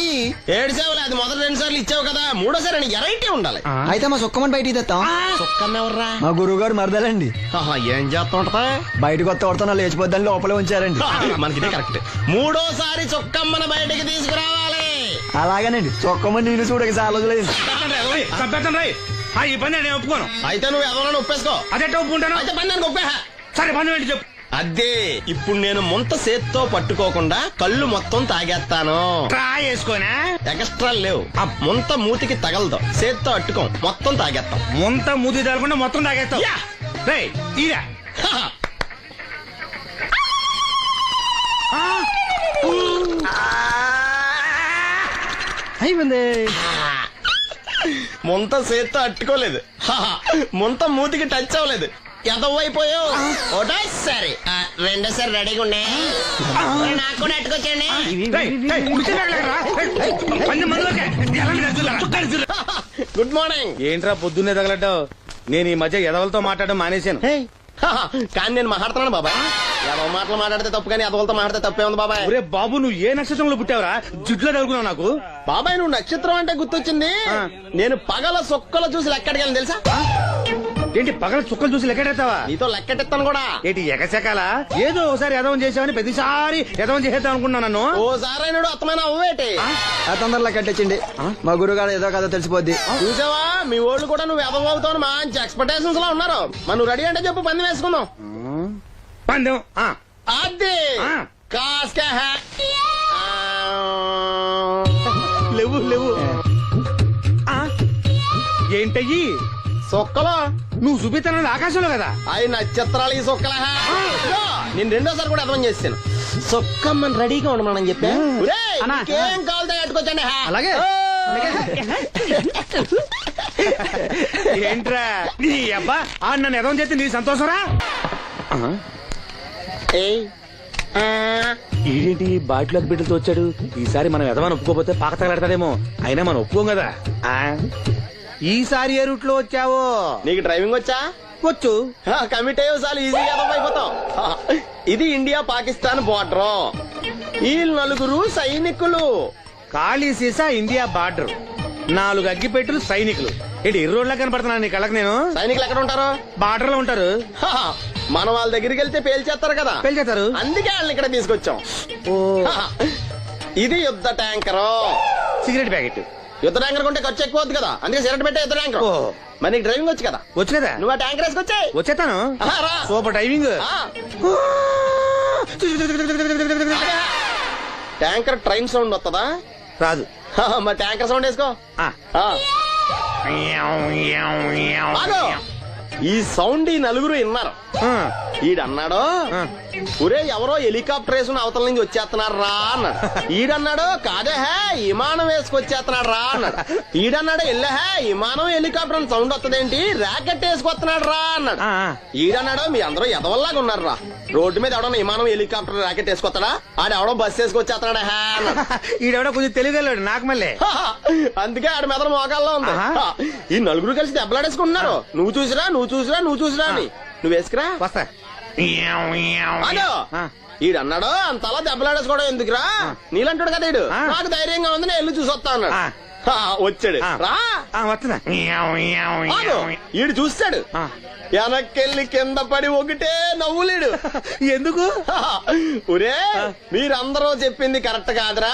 7 సేవలు. అది మొదటి 2 సార్లు ఇచ్చావు కదా, మూడోసారి అని ఎరైటీ ఉండాలి. అయితే మా సుక్కమని బయటికి తెస్తాం. సుక్కమ్మ ఎవర్రా? మా గురువు గారు మరదలండి. ఏం చేస్తా ఉంటదా? బయటకు వస్తే కొడతా లేచిపోద్దని లోపలే ఉంచారండి. మనకి ఇదే కరెక్ట్. మూడోసారి చొక్కమ్మని బయటికి తీసుకురావాలి. అలాగేనండి. చొక్కమని నేను చూడక చాలా రోజులేదు. ఈ పని నేను ఒప్పుకోను. అయితే నువ్వు ఎవరైనా ఒప్పేసుకో. అదే ఒప్పుకుంటాను. అయితే పని దానికి ఒప్పే. సరే పని ఏంటి చెప్పు. అదే ఇప్పుడు నేను ముంత చేత్తో పట్టుకోకుండా కళ్ళు మొత్తం తాగేస్తాను. ట్రై చేసుకోనా? ఎక్స్ట్రా లేవు. ముంత మూతికి తగలదు, చేత్తో అట్టుకోం, మొత్తం తాగేస్తాం. ముంత మూతి తగలకుండా మొత్తం తాగేస్తాం. ఇదా అయిపోయింది. ముంత చేత్తో అట్టుకోలేదు, ముంత మూతికి టచ్ అవ్వలేదు, ఎదవైపోయావు. ఒకటోసారి రెండోసారి రెడీగా ఉండే. నాకు కూడా అట్టుకొచ్చండి. Good morning. ఏంట్రా పొద్దున్నే తగలడ్డావు? నేను ఈ మధ్య ఎదవలతో మాట్లాడడం మానేశాను. కానీ నేను మాట్లాడుతున్నాను బాబాయ్. ఎదవ మాటలు మాట్లాడితే తప్పు, కానీ ఎదవలతో మాట్లాడితే తప్పే ఉంది బాబాయ్. ఒరే బాబు, నువ్వు ఏ నక్షత్రంలో పుట్టావురా? జుట్లో తగులుకున్నావు నాకు. బాబాయ్ నువ్వు నక్షత్రం అంటే గుర్తొచ్చింది. నేను పగల సొక్కలు చూసి లెక్కడికెళ్ళను తెలుసా? ఏంటి పగల చుక్కలు చూసి లెక్కెడతావా? నీతో లెక్కెట్టాను కూడా. ఏంటి ఎగసెకాల? ఏదో ఒకసారి ఎదవం చేసావని ప్రతిసారి ఎదవం చేసేద్దాం అనుకున్నా నన్ను. ఓసారి అత్తమైన అవ్వేటి తొందరలో కట్టించండి. మా గురుగారు ఏదో కథ తెలిసిపోద్ది. చూసావా, మీ ఓళ్ళు కూడా నువ్వు ఎదవ అవుతావు మంచి ఎక్స్పెక్టేషన్స్ లో ఉన్నారు. మరి నువ్వు రెడీ అంటే చెప్పు, పందెం వేసుకుందాం. పందెం అది కాస్కా లేవు లేవు. ఏంటయ్యి సొక్కలో నువ్వు చూపిస్తానది ఆకాశంలో కదా? అవి నక్షత్రాలు ఈ సొక్కల. నేను రెండోసారి కూడా అర్థం చేస్తాను. సొక్కమ్మని రెడీగా ఉండమని చెప్పా. ఏం కావాలి కట్టుకోవచ్చండి. అలాగే. ఏంట్రా నీ అబ్బా నన్ను ఎదవం చేస్తే నీ సంతోషరా? ఏంటి బాటిలోకి బిడ్డలతో వచ్చాడు? ఈసారి మనం ఎదవని ఒప్పుకోపోతే పాక తగలడతాడేమో. అయినా మనం ఒప్పుకోం కదా. ఈసారి ఏ రూట్ లో వచ్చావో? నీకు డ్రైవింగ్ వచ్చా? వచ్చు. కమిట్ అయ్యే సార్లు ఈజీగా అయిపోతాం. ఇది ఇండియా పాకిస్తాన్ బోర్డర్. ఈ 4 సైనికులు. ఖాళీ సీసా ఇండియా బార్డర్, 4 అగ్గిపెట్టులు సైనికులు. ఏంటి ఇర్రోడ్లా కనపడుతున్నా నీ కళ్ళకి నేను? సైనికులు ఎక్కడ ఉంటారు? బార్డర్ లో ఉంటారు. మన వాళ్ళ దగ్గరికి వెళ్తే పేల్చేస్తారు కదా. పేల్చేస్తారు. అందుకే వాళ్ళని ఇక్కడ తీసుకొచ్చాం. ఇది యుద్ధ ట్యాంకర్. Cigarette packet. యుద్ధ ట్యాంకర్ కొంటే ఖర్చు ఎక్కువ అవుతుంది కదా, అందుకే సిగరెట్ పెట్టే యుద్ధ ట్యాంకర్. మరి నీకు డ్రైవింగ్ వచ్చు కదా? వచ్చు కదా. నువ్వు ఆ ట్యాంకర్ వేసుకొచ్చాయి. వచ్చేస్తాను. Super driving. Tanker train sound వస్తుందా? రాదు. మరి ట్యాంకర్ సౌండ్ వేసుకో. ఆ. ఆ. ఆగు. ఈ సౌండ్ ఈ నలుగురు విన్నారు. ఈడన్నాడు, ఒరే ఎవరో హెలికాప్టర్ వేసుకుని అవతల నుంచి వచ్చేస్తున్నారు రా అన్నాడు. ఈడన్నాడు, కాదే హే విమానం వేసుకొచ్చేస్తున్నాడు రా అన్నాడు. ఈడన్నాడు, ఎల్లే హే విమానం హెలికాప్టర్ అని సౌండ్ వస్తుందేంటి, ర్యాకెట్ వేసుకొస్తున్నాడు రా అన్నాడు. ఈడన్నాడు, మీ అందరూ ఎదవల్లాగా ఉన్నారు రా, రోడ్డు మీద ఎవడన్నా విమానం హెలికాప్టర్ ర్యాకెట్ వేసుకొస్తాడా, ఆడెవడో బస్సు వేసుకొచ్చేస్తున్నాడు హే అన్నాడు. ఈడెవడో కొంచెం తెలియగలడు నాకు మళ్ళీ. అందుకే ఆడి మీద మోకాల్లో ఉంది. ఈ నలుగురు కలిసి దెబ్బలాడేసుకుంటున్నారు. నువ్వు చూసిరా అని. నువ్వు వేసుకురా. వస్తా. అదో ఈడన్నాడు, అంతలా దెబ్బలాడేసుకోవడం ఎందుకురా, నీలంటాడు కదా ఈడు, నాకు ధైర్యంగా ఉంది నేను వెళ్ళి చూసి వస్తా అన్నాడు. వచ్చాడు రా. వస్తున్నా. ఈడు చూస్తాడు, వెనక్కెళ్ళి కింద పడి ఒకటే నవ్వులేడు. ఎందుకు? ఒరే మీరందరూ చెప్పింది కరెక్ట్ కాదురా,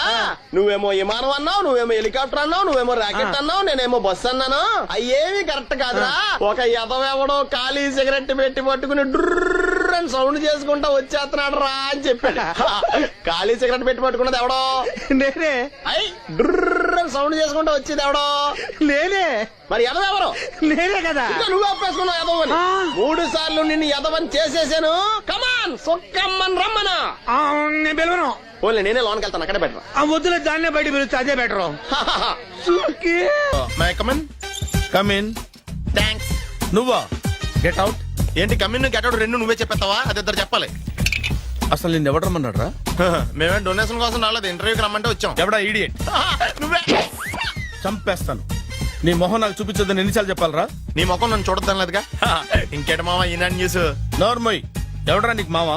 నువ్వేమో విమానం అన్నావు, నువ్వేమో హెలికాప్టర్ అన్నావు, నువ్వేమో రాకెట్ అన్నావు, నేనేమో బస్సు అన్నాను, అయ్యేమి కరెక్ట్ కాదురా. ఒక ఎదవెవడో ఖాళీ సిగరెట్ పెట్టి పట్టుకుని డ్రర్ అని సౌండ్ చేసుకుంటా వచ్చేస్తున్నాడు రా అని చెప్పాడు. ఖాళీ సిగరెట్ పెట్టి పట్టుకున్నది ఎవడో నేనే. అయ్ డ్రర్ అని సౌండ్ చేసుకుంటా వచ్చేది ఎవడో నేనే. మరి ఎదవెవరు? నేనే కదా. నువ్వు అప్పేసుకున్నావు ఎదవని. 3 సార్లు నిన్ను ఎదవని చేసేసాను. కమాన్ సొక్కమ్మన్ రమ్మనా. నేను పిలవను. ఓన్లీ నేనే లోన్కి వెళ్తాను, అక్కడే బెటర్. ఆ వద్దులే, దాన్నే బయట పిలుస్తా, అదే బెటర్. కమిన్. థ్యాంక్స్. నువ్వా? Get out. ఏంటి కమిన్ గెట్ అవుట్ రెండు నువ్వే చెప్పేస్తావా? అది ఇద్దరు చెప్పాలి. అసలు నిన్ను ఎవడు రమ్మన్నాడు రా? మేమే డొనేషన్ కోసం రాలేదు, ఇంటర్వ్యూకి రమ్మంటే వచ్చాం. ఎవడా ఈడియట్? నువ్వే. చంపేస్తాను. నీ మొహం నాకు చూపించొద్దని ఎన్నిసార్లు చెప్పాలరా? నీ మొహం నన్ను చూడద్దాం లేదుగా. ఇంకేట మామ ఈనాడు న్యూస్. నోర్మోయ్, ఎవడరా నీకు మామ?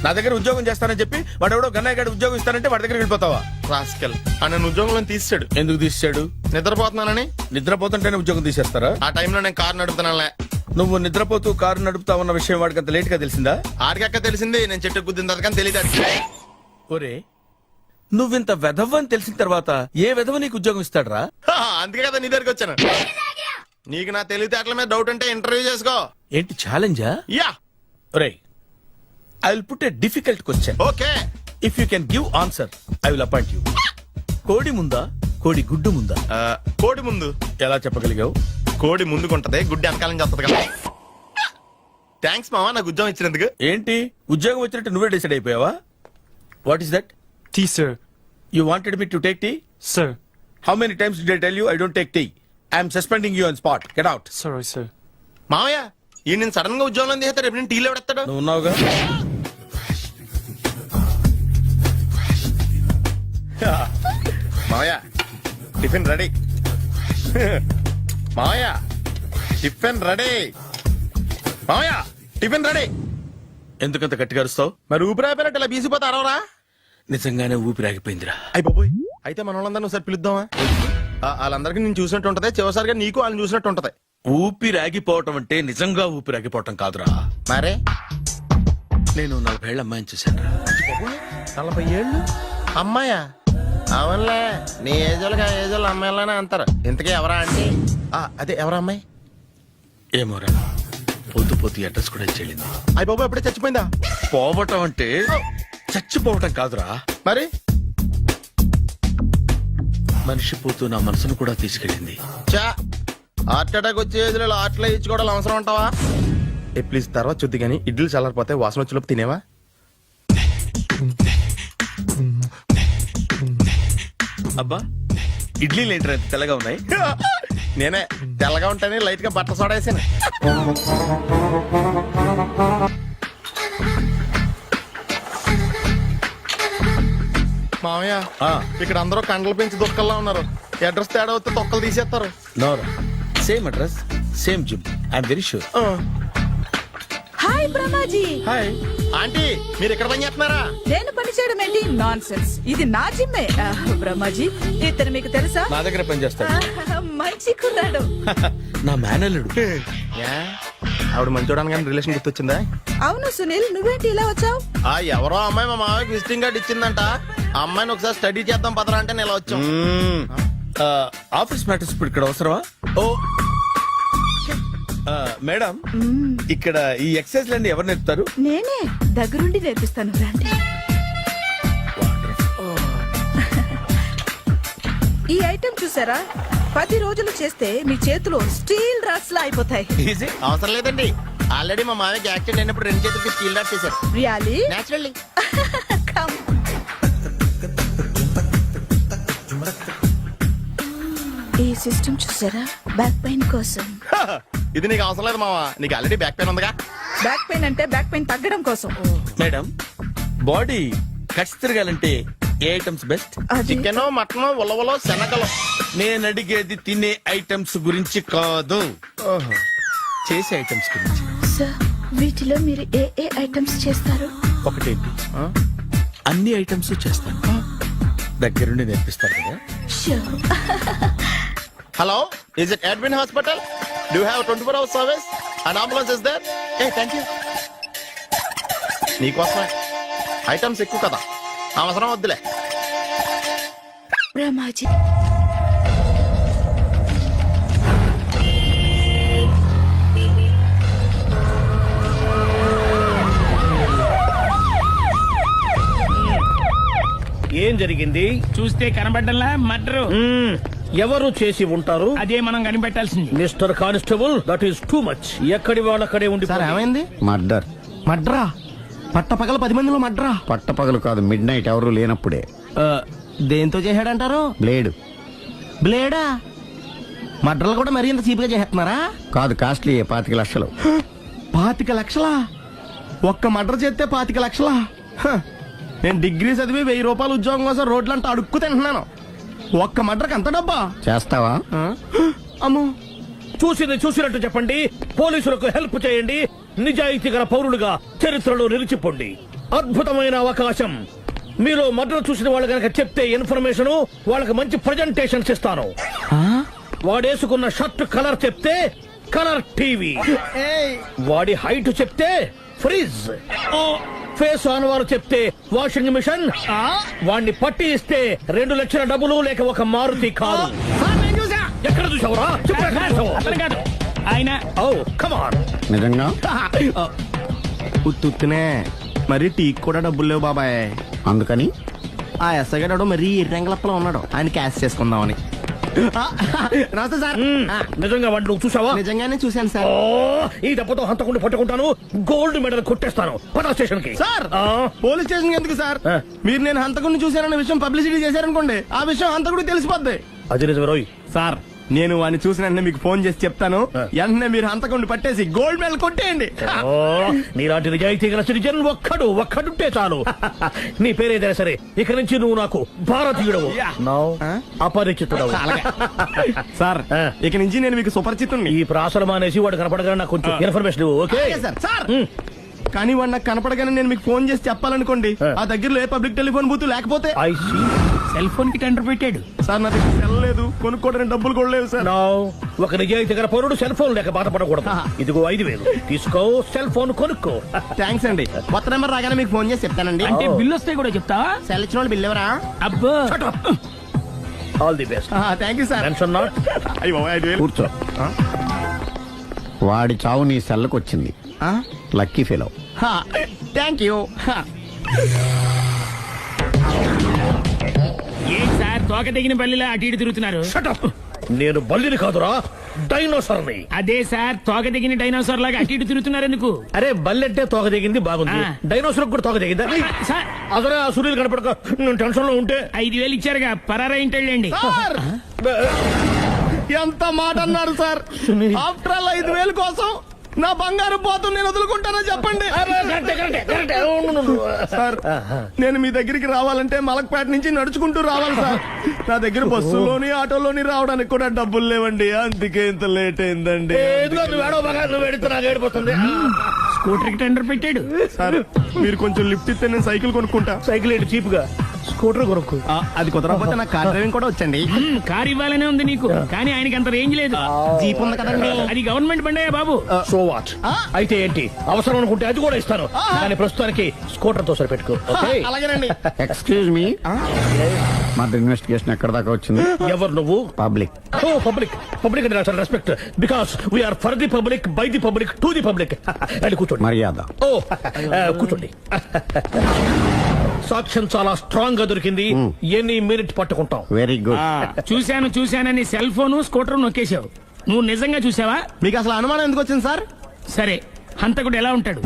నా దగ్గర ఉద్యోగం చేస్తానని చెప్పి వాడు ఎవడో గన్నయ్య గారి ఉద్యోగం ఇస్తానంటే వాడి దగ్గర వెళ్ళిపోతావా? రాస్కల్. నన్ను ఉద్యోగంలో తీసాడు. ఎందుకు తీసాడు? నిద్రపోతున్నానని. నిద్రపోతుంటేనే ఉద్యోగం తీసేస్తారా? ఆ టైంలో నేను కారు నడుపుతున్నానులే. నువ్వు నిద్రపోతూ కారు నడుపుతా ఉన్న విషయం వాడికి అంత లేట్ గా తెలిసిందా? ఆడికక్క తెలిసింది, నేను చెట్టు గుద్దిన తర్వాత కానీ తెలియదు. ఒరే నువ్వింత వెధవ్ అని తెలిసిన తర్వాత ఏ వెధవ నీకు ఉద్యోగం ఇస్తాడరా? అందుకే కదా నీ దగ్గరికి వచ్చాను. నీకు నా తెలివితేటల మీద డౌట్ అంటే ఇంటర్వ్యూ చేసుకో. ఏంటి ఛాలెంజా? యా. ఒరే I will put a difficult question. Okay. If you can give answer I will appoint you. కోడి ముందా కోడి గుడ్డు ముందా? కోడి ముందు. ఎలా చెప్పగలిగావు? కోడి ముందుకుంటది, గుడ్డి వెనకాల నుంచి వస్తుంది కదా. థ్యాంక్స్ మామా నాకు ఉద్యోగం ఇచ్చినందుకు. ఏంటి ఉద్యోగం వచ్చినట్టు నువ్వే డిసైడ్ అయిపోయావా? What is that? Tea sir. You wanted me to take tea? Sir. How many times did I tell you I don't take tea? I'm suspending you on spot. Get out. Sorry sir. మామయ్య ఈ నేను sudden గా ఉద్యోగంలో తీస్తాడు, రేపు నేను టీలో పెడతాడు. నువ్వు ఉన్నావుగా. మామయ్య టిఫిన్ రెడీ. మామయ్య టిఫిన్ రెడీ. మామయ్య టిఫిన్ రెడీ. ఎందుకంత గట్టిగా అరుస్తావు? మరి ఊపిరి అయిపోయినట్టు ఇలా బీసిపోతే అరవరా? నిజంగానే ఊపిరి ఆగిపోయిందిరా. అయ్యి బాబోయ్, అయితే మన వాళ్ళందరినీ ఒకసారి పిలుద్దామా? వాళ్ళందరికీ నేను చూసినట్టు ఉంటది, చివరిసారిగా నీకు వాళ్ళని చూసినట్టు ఉంటది. ఊపిరి ఆగిపోవటం అంటే నిజంగా ఊపిరి ఆగిపోవటం కాదురా. మరే నేను 40 ఏళ్ల అమ్మాయిని చూశాను. 40 ఏళ్ళు అమ్మాయా? అవునులే, నీ ఏజోళ్ళకి ఆ ఏజోళ్ళు అమ్మాయిలానే అంటారు. ఇంతకీ ఎవరా అంటే? అదే ఎవరా అమ్మాయి? ఏమోరా, పోతూ అడ్రస్ కూడా చెల్లింది. అయ్యి బాబు ఎప్పుడే చచ్చిపోయిందా? పోవటం అంటే చచ్చిపోవటం కాదురా. మరి మనిషి పోతూ నా మనసును కూడా తీసుకెళ్ళింది. చా హార్ట్ అటాక్ వచ్చే ఏజ్లో హార్ట్లో ఇచ్చుకోవడం అవసరం అంటావా? ప్లీజ్ తర్వాత చూద్ది కానీ ఇడ్లీలు చల్లారిపోతే వాసన వచ్చేలోపు తినేవా? అబ్బా ఇడ్లీలు ఏంటి తెల్లగా ఉన్నాయి? నేనే తెల్లగా ఉంటానే లైట్ గా బట్ట సోడా వేసాను. మామయ్య ఇక్కడ అందరూ కండలు పెంచి దుక్కల్లా ఉన్నారు. అడ్రస్ తేడా వస్తే తొక్కలు తీసేస్తారు. Same address same gym. I'm very sure. Hi Brahmaji. Hi aunty, మీరు ఇక్కడ పని చేస్తున్నారా? నేను పని చేయడం ఏంటి? Non sense. ఇది నా జిమ్మే. బ్రహ్మాజీ ఇతను మీకు తెలుసా? నా దగ్గర పని చేస్తాడు. మంచి కుర్రాడు. నా మేనల్లుడు. ఆవిడ మంచి చూడడానికి రిలేషన్ గుర్తొచ్చిందా? అవును సునీల్, నువ్వేంటి ఇలా వచ్చావు? ఎవరో అమ్మాయి మా మామయ్యకి విజిటింగ్ కార్డు ఇచ్చిందంట. ఆ అమ్మాయిని ఒకసారి స్టడీ చేద్దాం పదరా అంటే నేను ఇలా వచ్చాం. ఆఫీస్ మ్యాటర్స్ ఇప్పుడు ఇక్కడ అవసరమా? ఓ మేడం, ఇక్కడ ఈ ఎక్సర్సైజ్ లన్నీ ఎవరు నేర్పుతారు? నేనే దగ్గరుండి నేర్పిస్తాను. రండి. ఈ ఐటెం చూసారా 10 రోజులు చేస్తే మీ చేతులు స్టీల్ రాట్స్ లా అయిపోతాయి. ఈజీ అవసరం లేదండి. ఆల్రెడీ మా మామయ్యకి యాక్సిడెంట్ అయినప్పుడు 2 చేతులకి స్టీల్ డాట్ చేశారు. Really naturally. ఈ సిస్టమ్ చూసారా బ్యాక్ పెయిన్ కోసం. ఇది నీకు అవసరం లేదు మావా, నీకు ఆల్రెడీ బ్యాక్ పెయిన్ ఉందిగా. బ్యాక్ పెయిన్ అంటే బ్యాక్ పెయిన్ తగ్గడం కోసం. మేడం బాడీ కట్స్ తిరగాలంటే ఏ ఐటమ్స్ బెస్ట్? చికెన్, మటన్, ఉలవలో, శనగలు. నేను అడిగేది తినే ఐటమ్స్ గురించి కాదు, చేసే ఐటమ్స్ గురించి. సార్ వీటిలో మీరు ఏ ఏ ఐటమ్స్ చేస్తారు? ఒకటేంటి, అన్ని ఐటమ్స్ చేస్తాను. దగ్గరుండి నేర్పిస్తారు కదా. Sure. Hello, is it admin hospital? Do have 24 hours service? And ambulance is there? ఏ థ్యాంక్ యూ. నీకోసమే ఐటమ్స్ ఎక్కువ కదా, అవసరం వద్దులే. రమాజీ ఏం జరిగింది? చూస్తే కనబడ్డంలా మర్డరు. ఎవరు చేసి ఉంటారు? అదే మనం కనిపెట్టాల్సింది. Mister constable, that is too much. ఎక్కడి వాళ్ళక్కడే ఉండి. ఏమైంది? మర్డర్. మడ్రా? పట్టపగల 10 మందిలో మడ్రా? పట్టపగలు కాదు, మిడ్ నైట్ ఎవరు లేనప్పుడే. దేంతో చేశాడంటారు? బ్లేడ్. బ్లేడా? మడ్రలు కూడా మరీ ఇంత చీప్ గా చేస్తున్నారా? కాదు, కాస్ట్లీ 25 లక్షలు. 25 లక్షలా? ఒక్క మడ్ర చేస్తే 25 లక్షలా? హ, నేను డిగ్రీ చదివి 1000 రూపాయలు ఉద్యోగం కోసం రోడ్లంతా అడుక్కు తింటున్నాను. ఒక్క మడ్రకు అంత డబ్బా? చేస్తావా? అమ్మో. చూసింది చూసినట్టు చెప్పండి. పోలీసులకు హెల్ప్ చేయండి. నిజాయితీ గల పౌరులుగా చరిత్రలో నిలిచిపోండి. అద్భుతమైన అవకాశం. మీలో మర్డర్ చూసిన వాళ్ళు కనుక చెప్తే ఇన్ఫర్మేషన్, వాళ్ళకి మంచి ప్రజెంటేషన్స్ ఇస్తాను. వాడేసుకున్న షర్ట్ కలర్ చెప్తే కలర్ టీవీ, వాడి హైట్ చెప్తే ఫ్రిజ్, ఫేస్ ఆన్ వారు చెప్తే వాషింగ్ మిషన్, వాడిని పట్టి ఇస్తే 2 లక్షల డబ్బులు లేక ఒక మారుతి కారు. ఎక్కడ చూసావురా? ఆయన కమాన్. నిజంగా? ఉత్తునే మరి టీకి కూడా డబ్బులు లేవు బాబాయ్. అందుకని ఆ ఎస్ఐగాడు మరీ ఎర్రంగలప్పలో ఉన్నాడు, ఆయన క్యాష్ చేసుకుందామని. నమస్తే సార్. నిజంగా వాడిని నువ్వు చూసావా? నిజంగానే చూశాను సార్. ఈ దెబ్బతో హంతకుండా పట్టుకుంటాను, గోల్డ్ మెడల్ కొట్టేస్తాను. పటా స్టేషన్ కి. సార్, పోలీస్ స్టేషన్ ఎందుకు సార్? మీరు నేను హంతకుడిని చూశానన్న విషయం పబ్లిసిటీ చేశారనుకోండి, ఆ విషయం హంతకుడికి తెలిసిపోద్ది. అది నిజమే రోయ్. సార్, నేను వాడిని చూసిన వెంటనే మీకు ఫోన్ చేసి చెప్తాను. వెంటనే మీరు హంతకుడిని పట్టేసి గోల్డ్ మెడల్ కొట్టేయండి. నీలాంటి నిజాయితీ గల సిటిజన్ ఒక్కడుంటే చాలు. నీ పేరేదైనా సరే, ఇక నుంచి నువ్వు నాకు భారతీయుడవు, అపరిచితుడవు. సార్, ఇక నుంచి నేను మీకు సుపరిచితుడిని. ఈ ప్రాసలు మానేసి వాడు కనపడగా నాకు కొంచెం ఇన్ఫర్మేషన్ ఇవ్వు, ఓకే? సార్, కానీ వాడు నాకు కనపడగానే నేను మీకు ఫోన్ చేసి చెప్పాలనుకోండి, ఆ దగ్గరలో ఏ పబ్లిక్ టెలిఫోన్ బూత్ లేకపోతే. సెల్ ఫోన్ కి టెండర్ పెట్టాడు. సార్, నా దగ్గర సెల్ లేదు, కొనుక్కోవడానికి డబ్బులు కూడా లేవు సార్. ఒక నిజాయితీ గల పౌరుడు సెల్ ఫోన్ లేక బాధపడకూడదు. ఇదిగో 5000 తీసుకో, సెల్ ఫోన్ కొనుక్కో. థ్యాంక్స్ అండి. కొత్త నెంబర్ రాగానే మీకు ఫోన్ చేసి చెప్తానండి. అంటే బిల్లు వస్తే కూడా చెప్తావా? సెల్ ఇచ్చిన వాళ్ళు బిల్ ఎవరా? అబ్బో. All the best. Thank you sir. Tension not. కూర్చో. వాడి చావు నీ సెల్లకు వచ్చింది. Lucky fellow. Thank you. ఏం సార్, తోక తెగిన బల్లిలా అటు ఇటు తిరుగుతున్నారు? నేను బల్లిని కాదురా, డైనోసార్ని. అదే సార్, తోక తెగిన డైనోసార్ లాగా అటు ఇటు తిరుగుతున్నారు ఎందుకు? అరే, బల్లెట్టే తోక దిగింది బాగుంది, డైనోసార్ కూడా తోక దిగిందా? సార్, అసలే ఆ సూర్యులు కనపడక నేను టెన్షన్ లో ఉంటే 5000 ఇచ్చారుగా, పరారా ఇంటండి. ఎంత మాట అన్నారు సార్? ఆఫ్టర్ ఆల్ 5000 కోసం నా బంగారు పోతు నేను వదులుకుంటానని చెప్పండి. సార్, నేను మీ దగ్గరికి రావాలంటే మలక్పేట నుంచి నడుచుకుంటూ రావాలి సార్. నా దగ్గర బస్సులోని ఆటోలోని రావడానికి కూడా డబ్బులు లేవండి, అందుకే ఇంత లేట్ అయిందండి. స్కూటర్ కి టెండర్ పెట్టాడు. సార్, మీరు కొంచెం లిఫ్ట్ ఇస్తే నేను సైకిల్ కొనుక్కుంటా. సైకిల్ ఏంటి చీప్ గా, స్కూటర్ కొనుక్కు. అది కుదరకపోతే నాకు కార్ డ్రైవింగ్ కూడా వచ్చండి. కార్ ఇవ్వాలనే ఉంది నీకు, కానీ ఆయనకి అంత రేంజ్ లేదు. జీప్ ఉంది కదండి. అది గవర్నమెంట్ బండయా బాబు. So what? అయితే ఏంటి, అవసరం అనుకుంటే అది కూడా ఇస్తాను, కానీ ప్రస్తుతానికి స్కూటర్ తో సరిపెట్టుకో. అలాగేనండి. ఎక్స్క్యూజ్ మీ, మర్డర్ ఇన్వెస్టిగేషన్ ఎక్కడ దాకా వచ్చింది? ఎవరు నువ్వు? పబ్లిక్. Oh public. పబ్లిక్ అంటే respect, because we are for the public, by the public, to the public. అని కూర్చోండి. మర్యాద. ఓ కూర్చోండి. సాక్ష్యం చాలా స్ట్రాంగ్ గా దొరికింది. ఎన్ని మినిట్ పట్టుకుంటాం. Very good. చూశానని సెల్ ఫోన్ స్కూటర్ నొక్కేశావు. నువ్వు నిజంగా చూసావా? మీకు అసలు అనుమానం ఎందుకు వచ్చింది సార్? సరే, హంతకుడు ఎలా ఉంటాడు?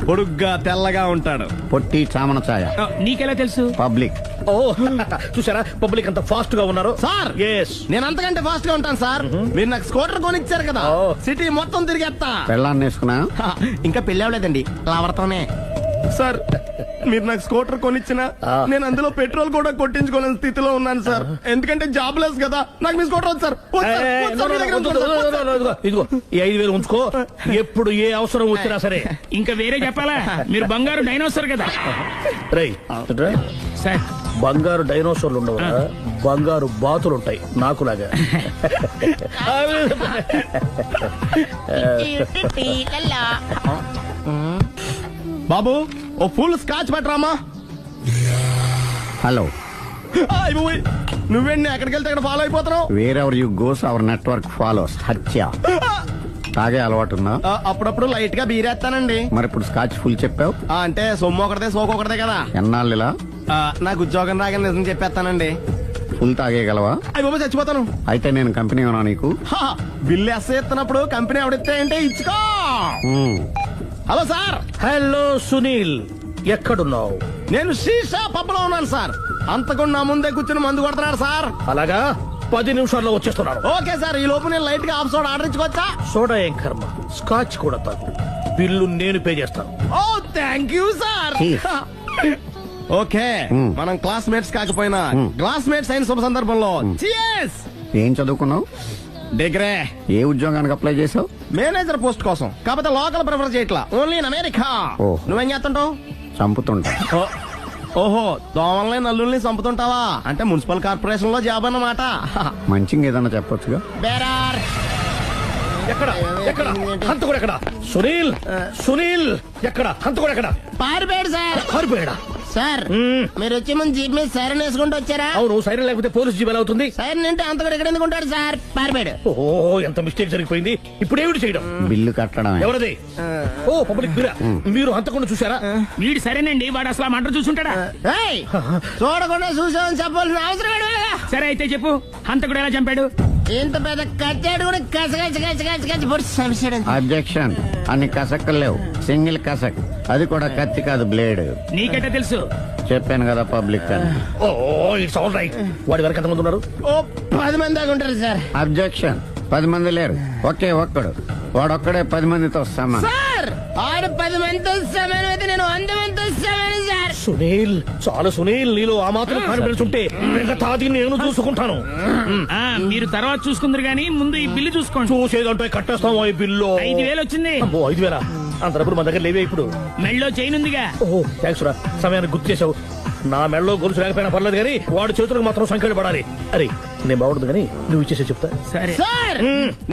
పొడుగ్గా తెల్లగా ఉంటాడు. పొట్టి చామన ఛాయ. నీకెలా తెలుసు? పబ్లిక్. ఓ చూసారా పబ్లిక్ అంత ఫాస్ట్ గా ఉన్నారు. సార్ ఎస్, నేను అంతకంటే ఫాస్ట్ గా ఉంటాను సార్. మీరు నాకు స్కూటర్ కొనిచ్చారు కదా, సిటీ మొత్తం తిరిగేస్తా. పెళ్ళాన్ని వేసుకున్నా? ఇంకా పెళ్లి అవ్వలేదండి, లావడతానే. సార్ మీరు నాకు స్కూటర్ కొనిచ్చిన నేను అందులో పెట్రోల్ కూడా కొట్టించుకోలేని స్థితిలో ఉన్నాను సార్. ఎందుకంటే జాబ్ లెస్ కదా. నాకు మీ స్కూటర్ వద్దు సార్. ఇదిగో ఈ 5,000 ఉంచుకో. ఎప్పుడు ఏ అవసరం వచ్చినా సరే. ఇంకా వేరే చెప్పాలా? మీరు బంగారు డైనోసార్ కదా. రేయ్ సార్, బంగారు డైనోసార్లు ఉండవు, బంగారు బాతులు ఉంటాయి నాకులాగా. బాబు ఓ ఫుల్ స్కాచ్ పెట్టరామా. హలో. నువ్వేండి ఎక్కడికి వెళ్తే అక్కడ ఫాలో అయిపోతున్నావు? Wherever you goes our network follows. హత్య. తాగే అలవాటు ఉందా? అప్పుడప్పుడు లైట్ గా బీరేస్తానండి. మరి ఇప్పుడు స్కాచ్ ఫుల్ చెప్పావు అంటే సొమ్ము ఒకటిదే సోకు ఒకటిదే కదా. ఎన్నాళ్ళు ఇలా? నాకు ఉద్యోగం రాగానే నిజం చెప్పేస్తానండి. ఫుల్ తాగేయగలవా? అయ్యి బాబా చచ్చిపోతాను. అయితే నేను కంపెనీ ఉన్నా నీకు? బిల్లు ఎస్ ఎత్తినప్పుడు కంపెనీ ఎవడిస్తే అంటే ఇచ్చుకో. Hello sir. హలో సునీల్, ఎక్కడున్నావు? నేను శీషా పబ్బులో ఉన్నాను సార్. అంతకుండా నా ముందే కూర్చుని మందు కొడుతున్నాడు సార్. అలాగా, 10 నిమిషాల్లో వచ్చేస్తున్నాను. Okay sir. ఈ లోపు నేను లైట్ గా హాఫ్ సోడా ఆర్డర్ ఇచ్చుకోవచ్చా? సోడా ఏం కర్మ, స్కాచ్ కూడా తాగు. బిల్లు నేను పే చేస్తాను. ఓ థ్యాంక్ యూ సార్. ఓకే, మనం క్లాస్మేట్స్ కాకపోయినా క్లాస్మేట్స్ అయిన శుభ సందర్భంలో cheers. ఏం చదువుకున్నావు? డిగ్రీ. ఏ ఉద్యోగానికి అప్లై చేసావు? మేనేజర్ పోస్ట్ కోసం. కాకపోతే లోకల్ ప్రిఫర్ చేయట్లా, ఓన్లీ ఇన్ అమెరికా. నువ్వేం చేస్తుంటావు? చంపుతుంటా. ఓహో, దోమల్ని నల్లుల్ని చంపుతుంటావా? అంటే మున్సిపల్ కార్పొరేషన్ లో జాబ్ అన్నమాట. మంచిగా ఏదన్నా చెప్పొచ్చుగా. బేరార్. ఎక్కడ ఎక్కడ హంతకుడు ఎక్కడ? సునీల్, సునీల్ ఎక్కడ? హంతకుడు ఎక్కడ? పారిపోయాడు సార్. పారిపోయాడా? సార్ మీరు వచ్చే ముందు జీప్ మీద సైరన్ వేసుకుంటూ వచ్చారా? అవును, సైరన్ లేకపోతే పోలీస్ జీప్ ఎలా అవుతుంది? సైరన్ అంటే అంతకుడు ఎక్కడ ఎందుకు ఉంటాడు సార్? పారిపోయాడు. ఓ ఎంత మిస్టేక్ జరిగిపోయింది. ఇప్పుడు ఏమిటి చేయడం? బిల్లు కట్టడం. ఎవరది? ఓ పబ్లిక్ బిరా. మీరు హంతకుండా చూసారా? వీడు సరేనండి, వాడు అసలు మంట చూసుంటాడా? చూడకుండా చూసామని చెప్పాల్సిన అవసరం లేదు. సరే అయితే చెప్పు, హంతకుడు ఎలా చంపాడు? ఇంత పెద్ద కచ్చాడు కూడా కస అబ్జెక్షన్. అన్ని కసక్కలు లేవు, సింగిల్ కసక్. అది కూడా కత్తి కాదు, బ్లేడ్. నీకెట్టా తెలుసు? చెప్పాను కదా పబ్లిక్ అని. Oh it's all right. వాడి వరకు ఎంతమంది ఉన్నారు? ఓ 10 మంది దాకా ఉంటారు సార్. అబ్జెక్షన్. 10 మంది లేరు, ఒకే ఒక్కడు. వాడొక్కడే 10 మందితో సమానం. సార్ ఆడు 10 మందితో సమానం అయితే నేను 100 మందితో సమానం సార్. సునీల్, చాలా సునీల్, నీలో ఆ మాత్రం కాన్ఫిడెన్స్ ఉంటే మిగతాది నేను చూసుకుంటాను. మీరు తర్వాత చూసుకుందరు గానీ ముందు ఈ బిల్లు చూసుకోండి. చూసేదంటే కట్టేస్తాము. ఈ బిల్లు 5,000 వచ్చింది. 5,000 అంత డబ్బులు మన దగ్గర లేవే. ఇప్పుడు మెళ్ళో చైన్ ఉందిగా. ఓహో థ్యాంక్స్ రా, సమయానికి గుర్తు చేసావు. నా మెళ్ళలో గొలుసు లేకపోయినా పర్లేదు కానీ వాడి చేతులకు మాత్రం సంఖ్యలు పడాలి. అరే నేను బాగుంటుంది కానీ నువ్వు ఇచ్చేసే చెప్తా. సరే సార్.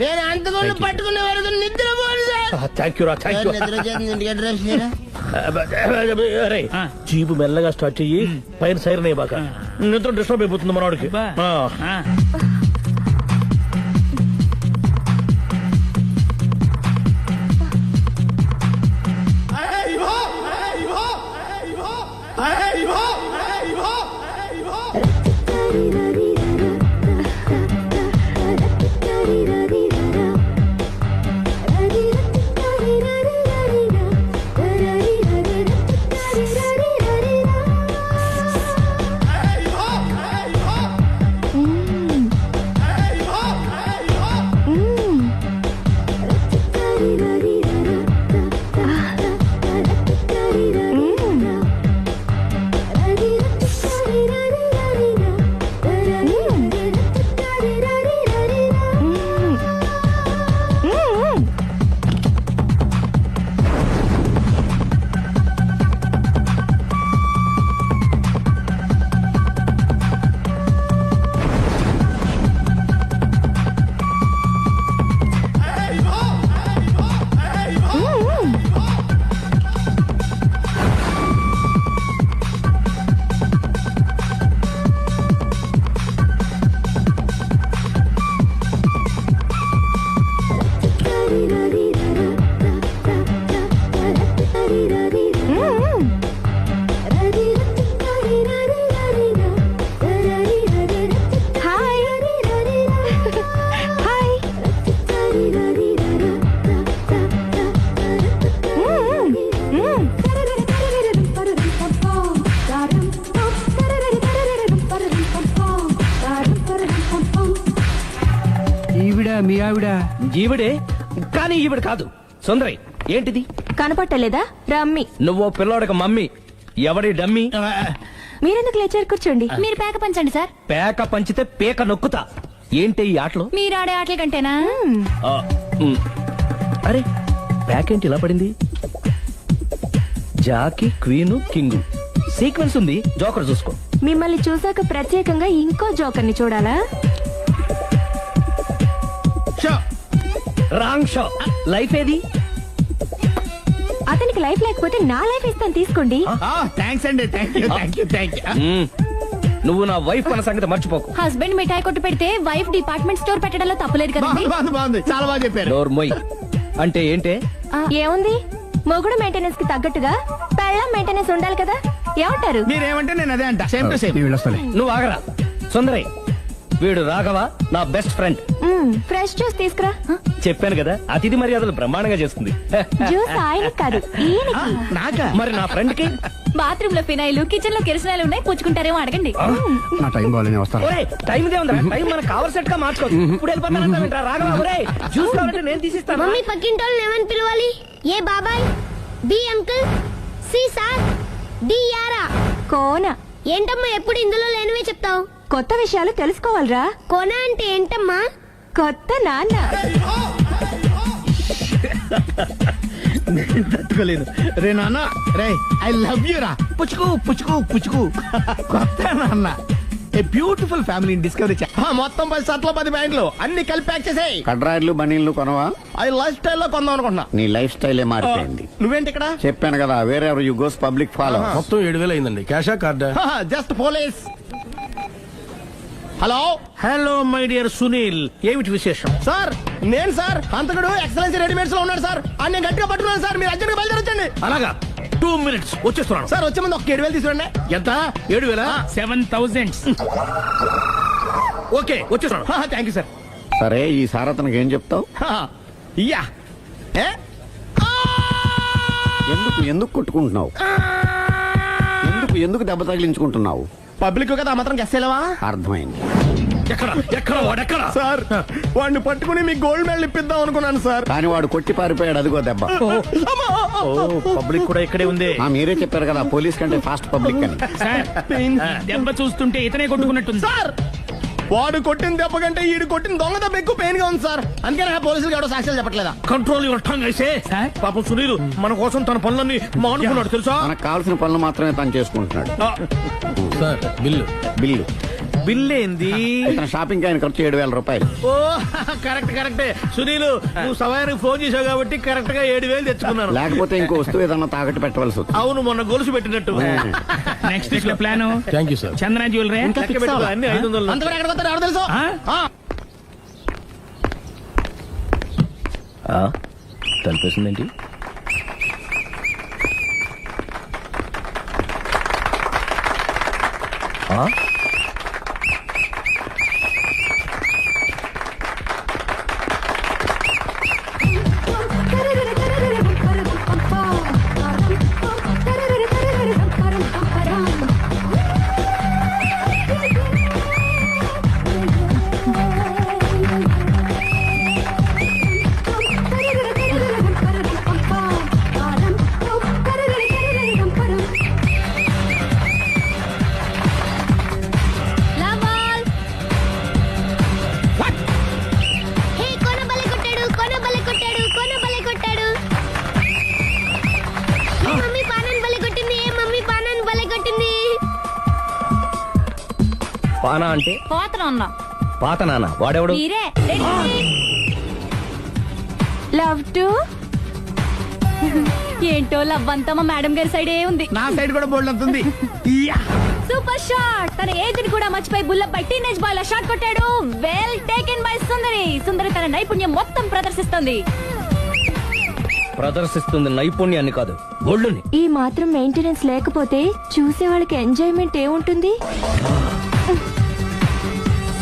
నేను అంతకుండా పట్టుకునే వరకు నిద్రపోను సార్. థ్యాంక్ యూ రా, థ్యాంక్ యూ. అరే జీబు మెల్లగా స్టార్ట్ చెయ్యి, పైన సైరన్ అయ్యాక నిద్ర డిస్టర్బ్ అయిపోతుంది మనవాడికి. మీ ఆవిడ ఈవిడే, కానీ ఈవిడ కాదు. సుందరి, ఏంటిది? కనపట్టలేదా? రమ్మి. నువ్వు పిల్లోడికి మమ్మీ, ఎవడి డమ్మీ? మీరెందుకు లేచారు? కూర్చోండి. మీరు పేక పంచండి సార్. పేక పంచితే పేక నొక్కుతా. ఏంటి ఈ ఆటలు? మీరు ఆడే ఆటల కంటేనా? ఆ, అరే పేకేంటి ఇలా పడింది? జాకి, క్వీను, కింగు సీక్వెన్స్ ఉంది. జోకర్ చూసుకో. మిమ్మల్ని చూసాక ప్రత్యేకంగా ఇంకో జోకర్ని చూడాలా? Wrong show. లైఫ్ ఏది? అతనికి లైఫ్ లేకపోతే నా లైఫ్ ఇస్తాను, తీసుకోండి. థ్యాంక్స్ అండి. Thank you. నువ్వు నా వైఫ్ అన్న సంగతి మర్చిపోకు. హస్బెండ్ మిఠాయి కొట్టు పెడితే వైఫ్ డిపార్ట్మెంట్ స్టోర్ పెట్టడంలో తప్పలేదు కదండి. బాగుంది, చాలా బాగా చెప్పారు. డోర్ మొయ్. అంటే ఏంటే? ఏముంది, మొగుడు మెయింటెనెన్స్ కి తగ్గట్టుగా పెళ్ళాం మెయింటెనెన్స్ ఉండాలి కదా. ఏమంటారు? మీరేమంటే నేను అదే అంట. Same to same. నువ్వు ఆగరా. సుందరి, వీడు రాఘవ, నా బెస్ట్ ఫ్రెండ్. ఫ్రెష్ జ్యూస్ తీసుకురా. చెప్పాను కదా, అతిథి మర్యాదలు బ్రహ్మాండంగా చేస్తుంది. జ్యూస్ ఆయనకి కాదు, ఈయనకి. నాకా? మరి నా ఫ్రెండ్ కి? బాత్రూమ్ లో ఫినాయిల్, కిచెన్ లో కిరసనాయిలు ఉన్నాయి, పుచ్చుకుంటారేమో అడగండి. నా టైం బాగానే వస్తాను. ఒరేయ్, టైం ఇదే ఉందా? టైం మనకు కావలసినట్టుగా మార్చుకోవచ్చు. ఇప్పుడు వెళ్ళిపోతానంటా రాఘవ. ఒరేయ్, జ్యూస్ కావాలంటే నేను తీసిస్తాను. మమ్మీ పక్కింటోళ్ళని ఏమని పిలవాలి? ఏ బాబాయ్, B uncle, C sir, D యారా. కోన. ఏంటమ్మా ఎప్పుడు ఇందులో లేనివే చెప్తావు? కొత్త విషయాలు తెలుసుకోవాలరా. కోన అంటే ఏంటమ్మా? కొత్త నాన్న. తట్టుకోలేదు రే నాన్న. రే ఐ లవ్ యూ రా. పుచ్చుకు పుచ్చుకు పుచ్చుకు. కొత్త నాన్న. A beautiful family discovery. మొత్తం 10 షర్ట్లు 10 ప్యాంట్లు అన్ని కలిపి ప్యాక్ చేసేయ్. కడ్రాయిలు బనీళ్లు కొనవా? అది లైఫ్ స్టైల్ లో కొందాం అనుకుంటున్నా. నీ లైఫ్ స్టైలే మారిపోయింది. నువ్వేంటి ఇక్కడ? చెప్పాను కదా, వేరే ఎవరు యు గోస్ పబ్లిక్ ఫాలో. మొత్తం 7,000 అయిందండి. క్యాషా కార్డా? Just police. Hello. Hello my dear Sunil, ఏమిటి విశేషం? సార్ నేను సార్ అంతకుడు ఎక్సలెన్సీ రెడీమేడ్స్ లో ఉన్నాడు సార్. నేను గట్టిగా పట్టుకున్నాను సార్. మీరు అర్జెంట్ గా బయలుదేరొచ్చండి. అలాగా, 2 minutes వచ్చేస్తున్నాను. సార్ వచ్చే ముందు ఒక 7,000 తీసుకోండి. ఎంత? 7,000? 7,000. ఓకే, వచ్చేస్తున్నాను. Thank you sir. సరే, ఈ సార్ అతనికి ఏం చెప్తావు? ఇయ్యా. ఎందుకు కొట్టుకుంటున్నావు? ఎందుకు దెబ్బ తగిలించుకుంటున్నావు? పబ్లిక్ కదా మాత్రం గెస్సేలవా? అర్థమైంది. ఎక్కడ వాడెక్కడ? సార్ వాడిని పట్టుకుని మీకు గోల్డ్ మెడల్ ఇప్పిద్దాం అనుకున్నాను సార్. కానీ వాడు కొట్టి పారిపోయాడు. అదిగో దెబ్బ. పబ్లిక్ కూడా ఇక్కడే ఉంది. మీరే చెప్పారు కదా, పోలీస్ కంటే ఫాస్ట్ పబ్లిక్ అని. దెబ్బ చూస్తుంటే ఇతనే కొట్టుకున్నట్టుంది. సార్ వాడు కొట్టిన దెబ్బ కంటే ఈడు కొట్టిన దొంగ దెబ్బ ఎక్కువ పెయిన్ గా ఉంది సార్. అందుకని పోలీసులు ఎవడో సాక్ష్యాలు చెప్పట్లేదా? కంట్రోల్ యువర్ టంగ్ అయితే. పాపం సునీల్ మన కోసం తన పనులన్నీ మానుకున్నాడు తెలుసా? మనకు కావాల్సిన పనులు మాత్రమే తను చేసుకుంటున్నాడు. Sir bill. బిల్ ఏంది? షాపింగ్ ఆయన ఖర్చు 7,000 రూపాయలు. ఓ కరెక్టే. సునీల్, నువ్వు సమయానికి ఫోన్ చేసావు కాబట్టి కరెక్ట్ గా 7,000 తెచ్చుకున్నాను. లేకపోతే ఇంకో వస్తువు ఏదన్నా తాకట్టు పెట్టవలసి వస్తుంది. అవును, మొన్న గొలుసు పెట్టినట్టు. నెక్స్ట్ వీక్ లో plan. Thank you sir. Chandana jewellery అన్ని 500. అంతవరకు ఎక్కడ పోతారు ఎవరు తెలుసు? తలిపేసిందేంటి? పానా అంటే పాత నాన్న. వాడెవడు? లవ్ టు ఏంటో లవ్ అంతా మా మేడం గారి సైడే ఉంది. నా సైడ్ కూడా బోల్డ్ అవుతుంది. Super shot. తన ఏజ్ ని కూడా మర్చిపోయి బుల్లపై టీనేజ్ బాయ్ లా షాట్ కొట్టాడు. వెల్ టేకెన్ బై సుందరి. సుందరి తన నైపుణ్యం మొత్తం ప్రదర్శిస్తుంది నైపుణ్యాన్ని కాదు, గోల్డ్ని. ఈ మాత్రం మెయింటెనెన్స్ లేకపోతే చూసే వాళ్ళకి ఎంజాయ్మెంట్ ఏముంటుంది?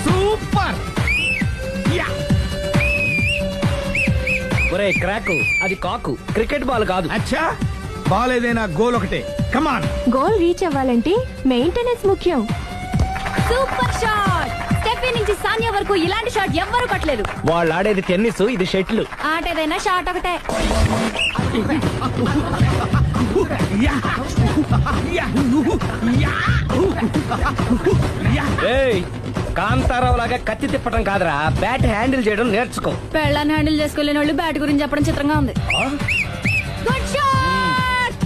సూపర్. ఒరే క్రాక్, అది కాకు, క్రికెట్ బాల్ కాదు. అచ్చా, బాల్ ఏదైనా గోల్ ఒకటే. కమాన్. గోల్ రీచ్ అవ్వాలంటే మెయింటెనెన్స్ ముఖ్యం. Super shot. స్టెఫీ నుంచి సానియా వరకు ఇలాంటి షాట్ ఎవ్వరు కొట్టలేదు. వాళ్ళు ఆడేది టెన్నిస్, ఇది షటిల్. ఆట ఏదైనా షాట్ ఒకటే. కాంతారావు లాగా కత్తి తిప్పడం కాదురా, బ్యాట్ హ్యాండిల్ చేయడం నేర్చుకో. పెళ్ళాన్ని హ్యాండిల్ చేసుకోలేని వాళ్ళు బ్యాట్ గురించి చెప్పడం చిత్రంగా ఉంది. Good shot.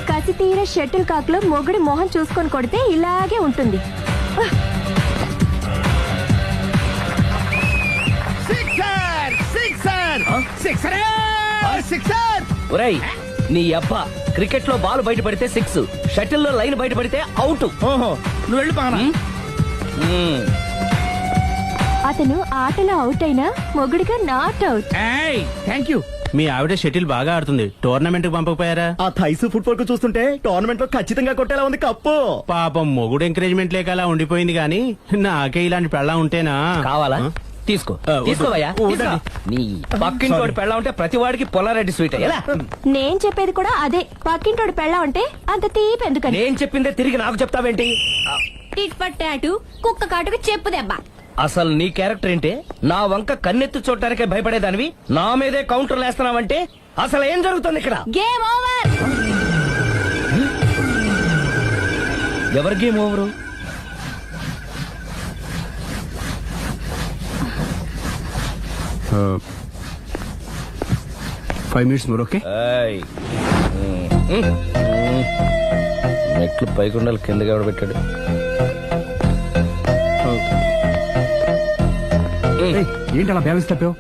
కసి తీర షటిల్ కాక్ లో మొగుడి మొహం చూసుకొని కొడితే ఇలాగే ఉంటుంది. ఒరేయ్ నీ అబ్బా, క్రికెట్ లో బాల్ బయట పడితే 6, షటిల్ లో లైన్ బయట పడితే అవుట్. ఓహో నువ్వు వెళ్ళి పానా. అతను ఆటలో అవుట్ అయినా మొగుడిగా నాట్ అవుట్. Thank you. మీ ఆవిడ షటిల్ బాగా ఆడుతుంది, టోర్నమెంట్ కు పంపకపోయారా? ఆ థైస్ ఫుట్బాల్ కు చూస్తుంటే టోర్నమెంట్ లో ఖచ్చితంగా కొట్టేలా ఉంది కప్పు. పాపం మొగుడు ఎంకరేజ్మెంట్ లేక అలా ఉండిపోయింది గానీ నాకే ఇలాంటి పెళ్ళా ఉంటేనా. కావాలా? తీసుకో తీసుకోవయ్యా. నీ పక్కింటోడి పెళ్ళా ఉంటే ప్రతి వాడికి పొలారెడ్డి స్వీట్. ఎలా? నేను చెప్పేది కూడా అదే. పక్కింటోడు పెళ్ళా ఉంటే అంత తీపి ఎందుకని. నేను చెప్పిందే తిరిగి నాకు చెప్తావేంటి? టిట్ పట్ టాటు, కుక్క కాటుకు చెప్పు దెబ్బ. అసలు నీ క్యారెక్టర్ ఏంటి? నా వంక కన్నెత్తి చూడటానికే భయపడేదానివి నా మీదే కౌంటర్లు వేస్తున్నావంటే అసలు ఏం జరుగుతుంది ఇక్కడ? Game over. ఎవరి game over? 5 minutes more, okay? మెట్లు పైకుండాలి, కిందకి ఎవడ పెట్టాడు? ఏంటి అలా బ్యాలెన్స్ తప్పావు?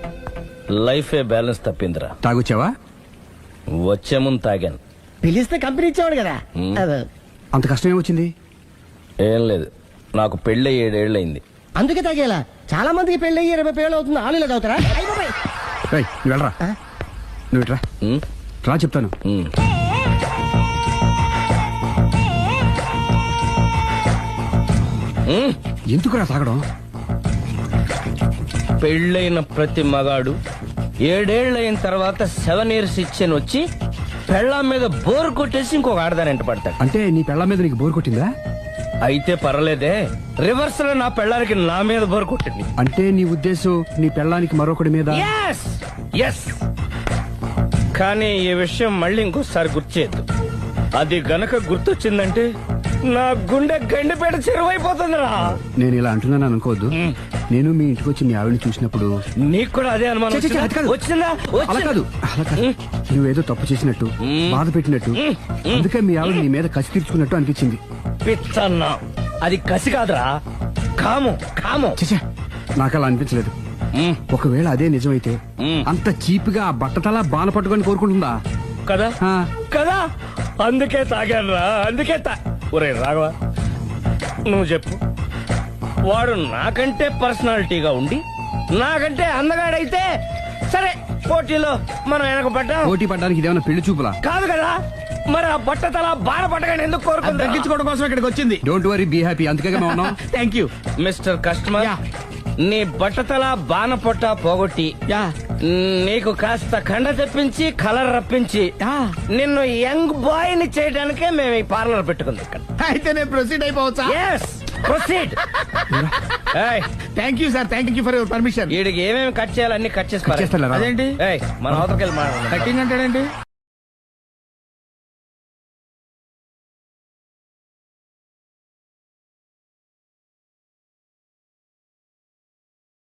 లైఫే బ్యాలెన్స్ తప్పిందిరా. తాగొచ్చావా? వచ్చే ముందు తాగాను. పిలిస్తే కంపెనీ ఇచ్చేవాడు కదా. అంత కష్టం ఏమొచ్చింది? ఏం లేదు, నాకు పెళ్ళి 7 ఏళ్ళు అయింది. అందుకే తాగేలా. చాలా మందికి పెళ్ళి 20 ఏళ్ళు అవుతుంది. ఆలు ఇలా తాగుతారా? నువ్వు వెళ్ళరా, నువ్వు ఇట్రా రా చెప్తాను. ఎందుకురా తాగడం? పెళ్ళైన ప్రతి మగాడు 7 ఏళ్ళు అయిన తర్వాత 7 years ఇచ్చాను వచ్చి పెళ్ళాం మీద బోర్ కొట్టేసి ఇంకొక ఆడదానంట పడతాడు. అంటే నీ పెళ్ళాం మీద నీకు బోర్ కొట్టిందా? అయితే పర్లేదే, రివర్స్ లో నా పెళ్ళానికి నా మీద బోర్ కొట్టింది. అంటే నీ ఉద్దేశం నీ పెళ్ళానికి మరొకటి మీద? ఎస్. కానీ ఈ విషయం మళ్ళీ ఇంకోసారి గుర్చేద్దు. అది గనక గుర్తొచ్చిందంటే నా గుండె గండిపేట చెరువైపోతుందిరా. నేను ఇలా అంటున్నాను అనుకోవద్దు. నేను మీ ఇంటికి వచ్చి మీ ఆవిడని చూసినప్పుడు నీకు కూడా అదే అనుమానం వచ్చిందా? అలా కాదు. నువ్వేదో తప్పు చేసినట్టు, బాధ పెట్టినట్టు, అందుకే మీ ఆవిడ నీ మీద కసి తీర్చుకున్నట్టు అనిపించింది. పిచ్చన్నా, అది కసి కాదురా, కాము. నాకు అలా అనిపించలేదు. ఒకవేళ అదే నిజమైతే అంత చీప్ గా బట్టతలా బాన పట్టుకొని కోరుకుంటుందా? కదా కదా, అందుకే తాగానురా, అందుకే ఒరే రాఘవ, నువ్వు చెప్పు. వాడు నాకంటే పర్సనాలిటీగా ఉండి నాకంటే అందగాడైతే సరే, పోటీలో మనం వెనక పడ్డాం. పోటీ పడ్డానికి ఇదేమన్నా పెళ్లి చూపులా? కాదు కదా, మరి ఆ బట్టతల బాన పట్టగానే ఎందుకు కోరుకుంది? తగ్గించుకోవడం కోసం ఇక్కడికి వచ్చింది. Don't worry, be happy. అందుకే మేము ఉన్నాం. Thank you mister customer. నీ బట్టతల బాన పొట్ట పోగొట్టి నీకు కాస్త కండ తెప్పించి కలర్ రప్పించి నిన్ను యంగ్ బాయ్ ని చేయడానికే మేము ఈ పార్లర్ పెట్టుకుంది ఇక్కడ. అయితే నేను ప్రొసీడ్ అయిపోవచ్చా? Proceed. Thank you sir, thank you for your permission. వీడికి ఏమేమి కట్ చేయాలి అన్ని కట్ చేసి అదేంటి మన అవతలకి వెళ్ళి మాట్లాడాలి. కట్టింగ్ అంటాడేంటి?